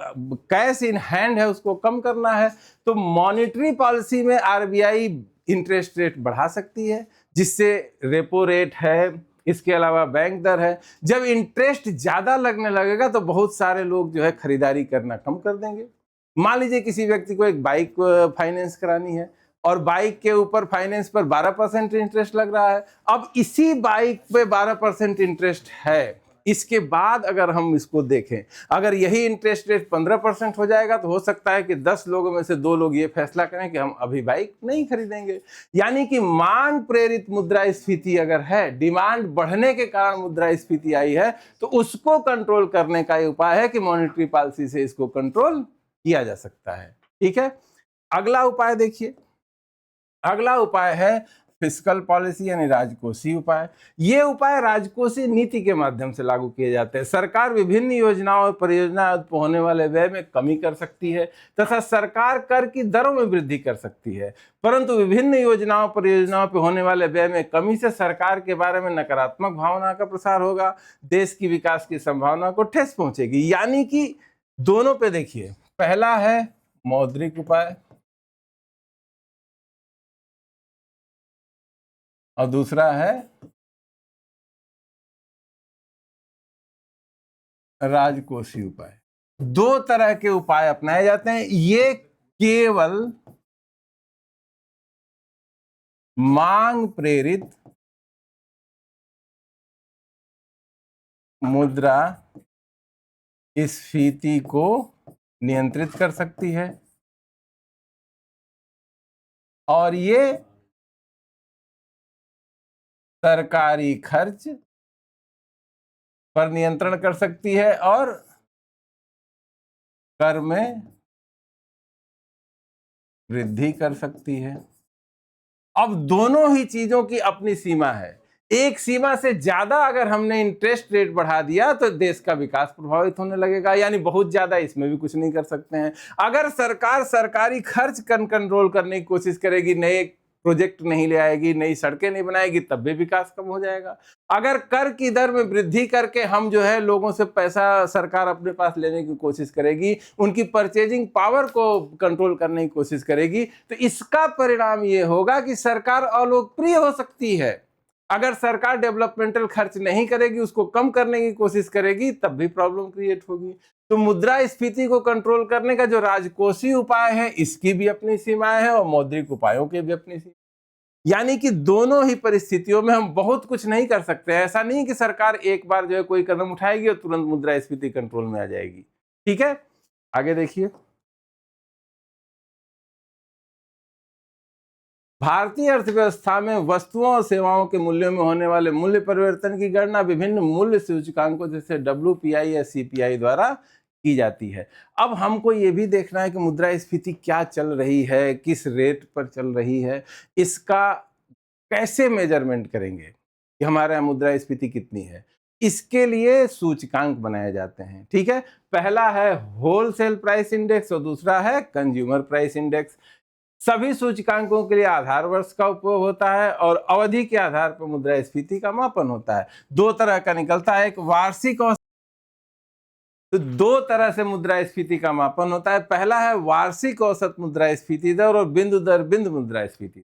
S1: कैश इन हैंड है उसको कम करना है। तो मॉनेटरी पॉलिसी में आरबीआई इंटरेस्ट रेट बढ़ा सकती है, जिससे रेपो रेट है इसके अलावा बैंक दर है। जब इंटरेस्ट ज्यादा लगने लगेगा तो बहुत सारे लोग जो है खरीदारी करना कम कर देंगे। मान लीजिए किसी व्यक्ति को एक बाइक फाइनेंस करानी है और बाइक के ऊपर फाइनेंस पर 12% इंटरेस्ट लग रहा है। अब इसी बाइक पे 12% इंटरेस्ट है, इसके बाद अगर हम इसको देखें, अगर यही इंटरेस्ट रेट 15% हो जाएगा तो हो सकता है कि 10 लोगों में से 2 लोग ये फैसला करें कि हम अभी बाइक नहीं खरीदेंगे। यानी कि मांग प्रेरित मुद्रास्फीति अगर है, डिमांड बढ़ने के कारण मुद्रास्फीति आई है, तो उसको कंट्रोल करने का उपाय है कि मॉनेटरी पॉलिसी से इसको कंट्रोल किया जा सकता है। ठीक है, अगला उपाय देखिए, अगला उपाय है फिस्कल पॉलिसी यानी राजकोषीय उपाय। ये उपाय राजकोषीय नीति के माध्यम से लागू किए जाते हैं। सरकार विभिन्न योजनाओं और परियोजनाओं पर होने वाले व्यय में कमी कर सकती है तथा सरकार कर की दरों में वृद्धि कर सकती है, परंतु विभिन्न योजनाओं परियोजनाओं पर होने वाले व्यय में कमी से सरकार के बारे में नकारात्मक भावना का प्रसार होगा, देश की विकास की संभावना को ठेस पहुंचेगी। यानी कि दोनों पे देखिए, पहला है मौद्रिक उपाय और दूसरा है राजकोषीय उपाय। दो तरह के उपाय अपनाए जाते हैं। ये केवल मांग प्रेरित मुद्रा स्फीति को नियंत्रित कर सकती है और ये सरकारी खर्च पर नियंत्रण कर सकती है और कर में वृद्धि कर सकती है। अब दोनों ही चीजों की अपनी सीमा है। एक सीमा से ज्यादा अगर हमने इंटरेस्ट रेट बढ़ा दिया तो देश का विकास प्रभावित होने लगेगा, यानी बहुत ज्यादा इसमें भी कुछ नहीं कर सकते हैं। अगर सरकार सरकारी खर्च कंट्रोल करने की कोशिश करेगी, नए प्रोजेक्ट नहीं ले आएगी, नई सड़कें नहीं बनाएगी, तब भी विकास कम हो जाएगा। अगर कर की दर में वृद्धि करके हम जो है लोगों से पैसा सरकार अपने पास लेने की कोशिश करेगी, उनकी परचेजिंग पावर को कंट्रोल करने की कोशिश करेगी, तो इसका परिणाम ये होगा कि सरकार अलोकप्रिय हो सकती है। अगर सरकार डेवलपमेंटल खर्च नहीं करेगी, उसको कम करने की कोशिश करेगी, तब भी प्रॉब्लम क्रिएट होगी। तो मुद्रास्फीति को कंट्रोल करने का जो राजकोषीय उपाय है, इसकी भी अपनी सीमाएं हैं और मौद्रिक उपायों की भी अपनी सीमाएं। यानी कि दोनों ही परिस्थितियों में हम बहुत कुछ नहीं कर सकते। ऐसा नहीं कि सरकार एक बार जो है कोई कदम उठाएगी और तुरंत मुद्रास्फीति कंट्रोल में आ जाएगी। ठीक है, आगे देखिए। भारतीय अर्थव्यवस्था में वस्तुओं और सेवाओं के मूल्यों में होने वाले मूल्य परिवर्तन की गणना विभिन्न मूल्य सूचकांकों जैसे WPI या CPI द्वारा की जाती है। अब हमको ये भी देखना है कि मुद्रास्फीति क्या चल रही है, किस रेट पर चल रही है, इसका कैसे मेजरमेंट करेंगे कि हमारे यहाँ मुद्रास्फीति कितनी है। इसके लिए सूचकांक बनाए जाते हैं। ठीक है, पहला है होलसेल प्राइस इंडेक्स और दूसरा है कंज्यूमर प्राइस इंडेक्स। सभी सूचकांकों के लिए आधार वर्ष का उपयोग होता है और अवधि के आधार पर मुद्रास्फीति का मापन होता है। दो तरह का निकलता है, एक वार्षिक औसत। तो दो तरह से मुद्रास्फीति का मापन होता है। पहला है वार्षिक औसत मुद्रास्फीति दर और बिंदु दर बिंदु मुद्रास्फीति।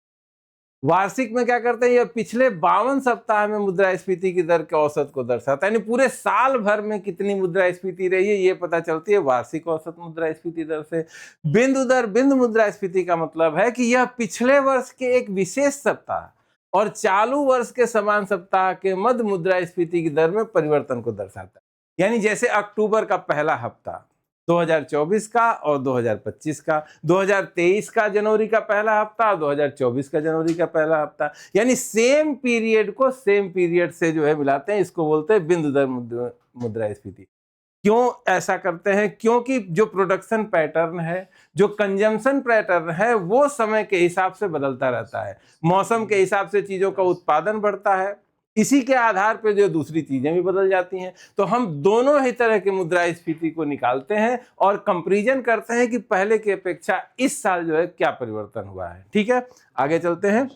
S1: वार्षिक में क्या करते हैं, ये पिछले 52 सप्ताह में मुद्रास्फीति की दर के औसत को दर्शाता है, यानी पूरे साल भर में कितनी मुद्रास्फीति रही है ये पता चलती है वार्षिक औसत मुद्रास्फीति दर से। बिंदु दर बिंदु मुद्रास्फीति का मतलब है कि यह पिछले वर्ष के एक विशेष सप्ताह और चालू वर्ष के समान सप्ताह के मध्य मुद्रास्फीति की दर में परिवर्तन को दर्शाता है। यानी जैसे अक्टूबर का पहला हफ्ता 2024 का और 2025 का, 2023 का जनवरी का पहला हफ्ता और 2024 का जनवरी का पहला हफ्ता, यानी सेम पीरियड को सेम पीरियड से जो है मिलाते हैं। इसको बोलते हैं बिंदु दर मुद्रास्फीति। क्यों ऐसा करते हैं? क्योंकि जो प्रोडक्शन पैटर्न है, जो कंजम्पशन पैटर्न है, वो समय के हिसाब से बदलता रहता है। मौसम के हिसाब से चीजों का उत्पादन बढ़ता है, इसी के आधार पर जो दूसरी चीजें भी बदल जाती हैं। तो हम दोनों ही तरह के मुद्रास्फीति को निकालते हैं और कंपैरिजन करते हैं कि पहले की अपेक्षा इस साल जो है क्या परिवर्तन हुआ है। ठीक है, आगे चलते हैं।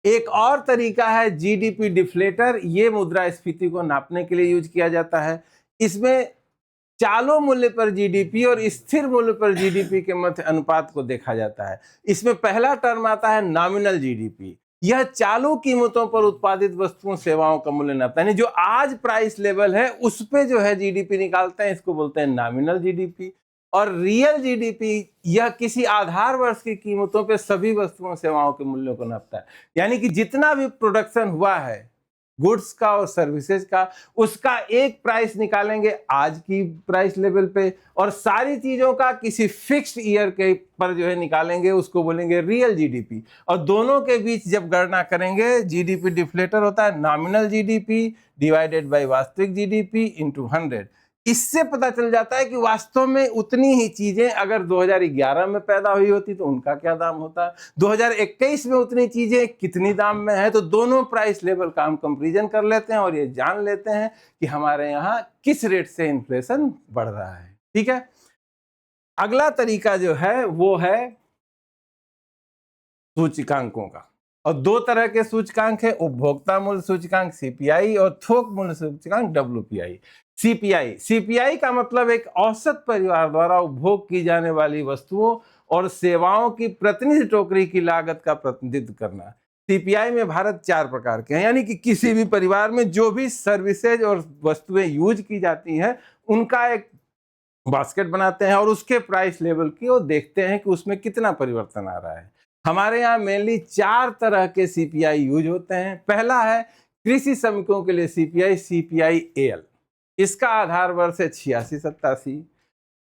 S1: एक और तरीका है GDP डिफ्लेटर। ये मुद्रास्फीति को नापने के लिए यूज किया जाता है। इसमें चालू मूल्य पर GDP और स्थिर मूल्य पर GDP के मध्य अनुपात को देखा जाता है। इसमें पहला टर्म आता है नॉमिनल GDP यह चालू कीमतों पर उत्पादित वस्तुओं सेवाओं का मूल्य नापता है, यानी जो आज प्राइस लेवल है उस पे जो है जीडीपी निकालते हैं, इसको बोलते हैं नॉमिनल जीडीपी। और रियल जीडीपी यह किसी आधार वर्ष की कीमतों पे सभी वस्तुओं सेवाओं के मूल्यों को नापता है, यानी कि जितना भी प्रोडक्शन हुआ है गुड्स का और सर्विसेज का, उसका एक प्राइस निकालेंगे आज की प्राइस लेवल पे, और सारी चीजों का किसी फिक्स्ड ईयर के पर जो है निकालेंगे, उसको बोलेंगे रियल जीडीपी। और दोनों के बीच जब गणना करेंगे, जीडीपी डिफ्लेटर होता है नॉमिनल जीडीपी डिवाइडेड बाय वास्तविक जीडीपी इनटू 100। इससे पता चल जाता है कि वास्तव में उतनी ही चीजें अगर 2011 में पैदा हुई होती तो उनका क्या दाम होता, 2021 में उतनी चीजें कितनी दाम में है। तो दोनों प्राइस लेवल का हम कंपैरिजन कर लेते हैं और ये जान लेते हैं कि हमारे यहाँ किस रेट से इन्फ्लेशन बढ़ रहा है। ठीक है, अगला तरीका जो है वो है सूचकांकों का। और दो तरह के सूचकांक है, उपभोक्ता मूल्य सूचकांक सीपीआई और थोक मूल्य सूचकांक डब्ल्यूपीआई। सीपीआई का मतलब एक औसत परिवार द्वारा उपभोग की जाने वाली वस्तुओं और सेवाओं की प्रतिनिधि टोकरी की लागत का प्रतिनिधित्व करना। सीपीआई में भारत 4 प्रकार के हैं, यानी कि किसी भी परिवार में जो भी सर्विसेज और वस्तुएं यूज की जाती हैं उनका एक बास्केट बनाते हैं और उसके प्राइस लेवल की और देखते हैं कि उसमें कितना परिवर्तन आ रहा है। हमारे यहाँ मेनली 4 तरह के सीपीआई यूज होते हैं। पहला है कृषि श्रमिकों के लिए सीपीआई एल, इसका आधार वर्ष है 86-87।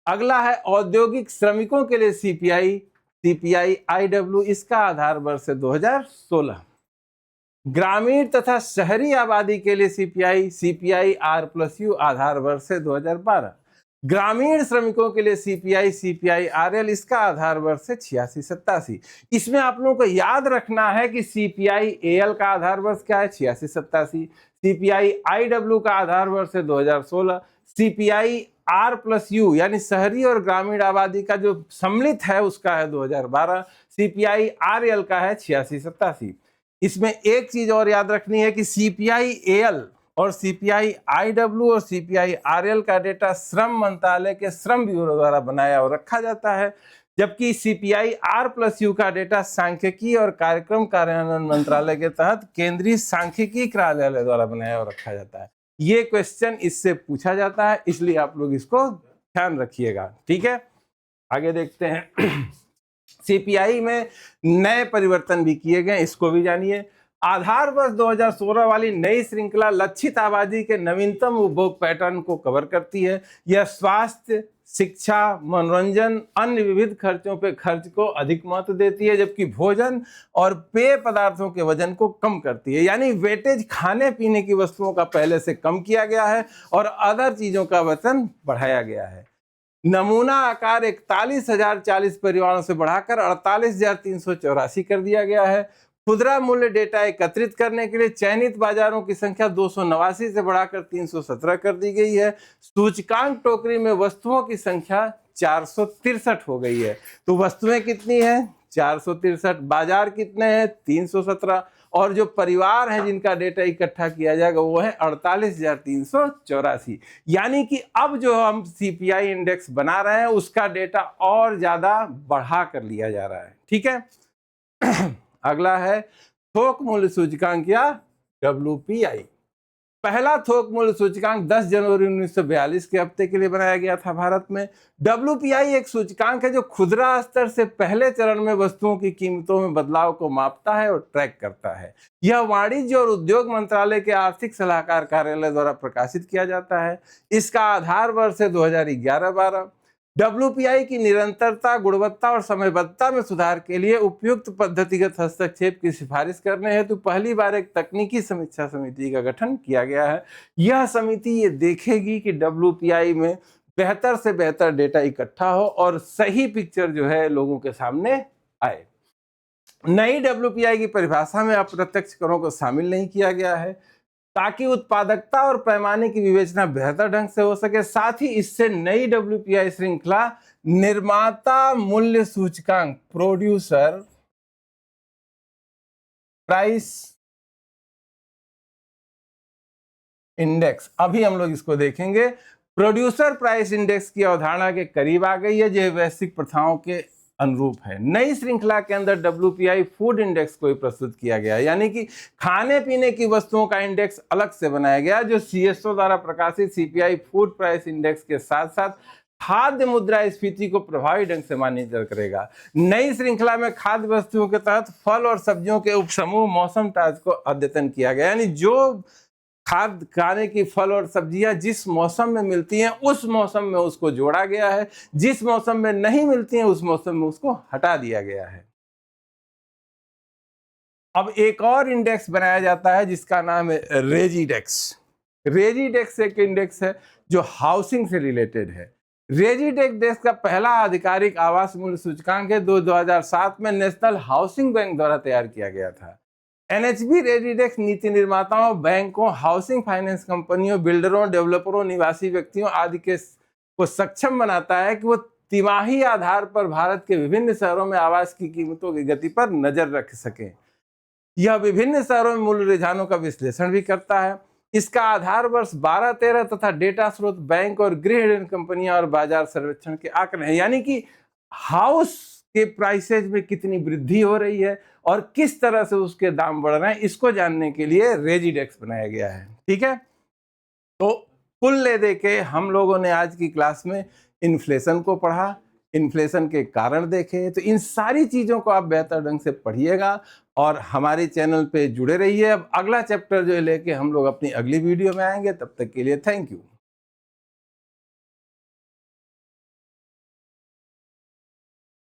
S1: अगला है औद्योगिक श्रमिकों के लिए सीपीआई आईडब्ल्यू, इसका आधार वर्ष है 2016। ग्रामीण तथा शहरी आबादी के लिए सीपीआई आर+यू, आधार वर्ष है 2012। ग्रामीण श्रमिकों के लिए सीपीआई आरएल, इसका आधार वर्ष है 86-87। इसमें आप लोगों को याद रखना है कि सीपीआई एल का आधार वर्ष क्या है 86-87, सीपीआई आईडब्ल्यू का आधार वर्ष है 2016, सीपीआई आर+यू यानी शहरी और ग्रामीण आबादी का जो सम्मिलित है उसका है 2012, सीपीआई आरएल का है 86-87। इसमें एक चीज और याद रखनी है कि सीपीआई एल और सीपीआई आईडब्ल्यू और सीपीआई आरएल का डेटा श्रम मंत्रालय के श्रम ब्यूरो द्वारा बनाया और रखा जाता है, जबकि सीपीआई आर+यू का डेटा सांख्यिकी और कार्यक्रम कार्यान्वयन मंत्रालय के तहत केंद्रीय सांख्यिकी कार्यालय द्वारा बनाया और रखा जाता है। ये क्वेश्चन इससे पूछा जाता है, इसलिए आप लोग इसको ध्यान रखिएगा। ठीक है, आगे देखते हैं। सीपीआई में नए परिवर्तन भी किए गए, इसको भी जानिए। आधार वर्ष 2016 वाली नई श्रृंखला लक्षित आबादी के नवीनतम उपभोग पैटर्न को कवर करती है। यह स्वास्थ्य, शिक्षा, मनोरंजन, अन्य विविध खर्चों पे खर्च को अधिक महत्व देती है, जबकि भोजन और पेय पदार्थों के वजन को कम करती है। यानी वेटेज खाने पीने की वस्तुओं का पहले से कम किया गया है और अदर चीजों का वजन बढ़ाया गया है। नमूना आकार 41,040 परिवारों से बढ़ाकर 48,384 कर दिया गया है। खुदरा मूल्य डेटा एकत्रित करने के लिए चयनित बाजारों की संख्या 289 से बढ़ाकर 317 कर दी गई है। सूचकांक टोकरी में वस्तुओं की संख्या 463 हो गई है। तो वस्तुएं कितनी हैं 463, बाजार कितने हैं 317, और जो परिवार हैं जिनका डेटा इकट्ठा किया जाएगा वो है 48,384। यानी कि अब जो हम सीपीआई इंडेक्स बना रहे हैं उसका डेटा और ज्यादा बढ़ा कर लिया जा रहा है। ठीक है, अगला है थोक मूल्य सूचकांक या डब्ल्यूपीआई। पहला थोक मूल्य सूचकांक 10 जनवरी 1942 के हफ्ते के लिए बनाया गया था भारत में। डब्ल्यूपीआई एक सूचकांक है जो खुदरा स्तर से पहले चरण में वस्तुओं की कीमतों में बदलाव को मापता है और ट्रैक करता है। यह वाणिज्य और उद्योग मंत्रालय के आर्थिक सलाहकार कार्यालय द्वारा प्रकाशित किया जाता है। इसका आधार वर्ष है 2011-12। डब्ल्यूपीआई की निरंतरता, गुणवत्ता और समयबद्धता में सुधार के लिए उपयुक्त पद्धतिगत हस्तक्षेप की सिफारिश करने हेतु पहली बार एक तकनीकी समीक्षा समिति का गठन किया गया है। यह समिति ये देखेगी कि डब्ल्यूपीआई में बेहतर से बेहतर डेटा इकट्ठा हो और सही पिक्चर जो है लोगों के सामने आए। नई डब्ल्यूपीआई की परिभाषा में अप्रत्यक्ष करों को शामिल नहीं किया गया है ताकि उत्पादकता और पैमाने की विवेचना बेहतर ढंग से हो सके। साथ ही इससे नई डब्ल्यूपीआई श्रृंखला निर्माता मूल्य सूचकांक, प्रोड्यूसर प्राइस इंडेक्स, अभी हम लोग इसको देखेंगे। प्रोड्यूसर प्राइस इंडेक्स की अवधारणा के करीब आ गई है, जो वैश्विक प्रथाओं के अनुरूप है। नई श्रृंखला के अंदर WPI फूड इंडेक्स को भी प्रस्तुत किया गया, यानी कि खाने पीने की वस्तुओं का इंडेक्स अलग से बनाया गया जो CSO द्वारा प्रकाशित CPI फूड प्राइस इंडेक्स के साथ साथ खाद्य मुद्रास्फीति को प्रभावी ढंग से मॉनिटर करेगा। नई श्रृंखला में खाद्य वस्तुओं के तहत फल और सब्जियों के उपसमूह मौसम टाज को अद्यतन किया गया, यानी जो खाद्य खाने की फल और सब्जियां जिस मौसम में मिलती हैं उस मौसम में उसको जोड़ा गया है, जिस मौसम में नहीं मिलती हैं उस मौसम में उसको हटा दिया गया है। अब एक और इंडेक्स बनाया जाता है जिसका नाम है रेजिडेक्स। रेजिडेक्स एक इंडेक्स है जो हाउसिंग से रिलेटेड है। रेजिडेक्स देश का पहला आधिकारिक आवास मूल्य सूचकांक है, 2007 में नेशनल हाउसिंग बैंक द्वारा तैयार किया गया था। NHB रेजिडेक्स नीति निर्माताओं, बैंकों, हाउसिंग फाइनेंस कंपनियों, बिल्डरों, डेवलपरों, निवासी व्यक्तियों आदि को सक्षम बनाता है कि वो तिमाही आधार पर भारत के विभिन्न शहरों में आवास की कीमतों की गति पर नजर रख सकें। यह विभिन्न शहरों में मूल्य रुझानों का विश्लेषण भी करता है। इसका आधार वर्ष 12-13 तथा डेटा स्रोत बैंक और गृह ऋण कंपनियां और बाजार सर्वेक्षण के आंकड़े हैं, यानी कि हाउस के प्राइसेज में कितनी वृद्धि हो रही है और किस तरह से उसके दाम बढ़ रहे हैं, इसको जानने के लिए रेजिडेक्स बनाया गया है। ठीक है, तो कुल ले दे के हम लोगों ने आज की क्लास में इन्फ्लेशन को पढ़ा, इन्फ्लेशन के कारण देखे। तो इन सारी चीज़ों को आप बेहतर ढंग से पढ़िएगा और हमारे चैनल पे जुड़े रहिए। अब अगला चैप्टर जो लेके हम लोग अपनी अगली वीडियो में आएंगे, तब तक के लिए थैंक यू।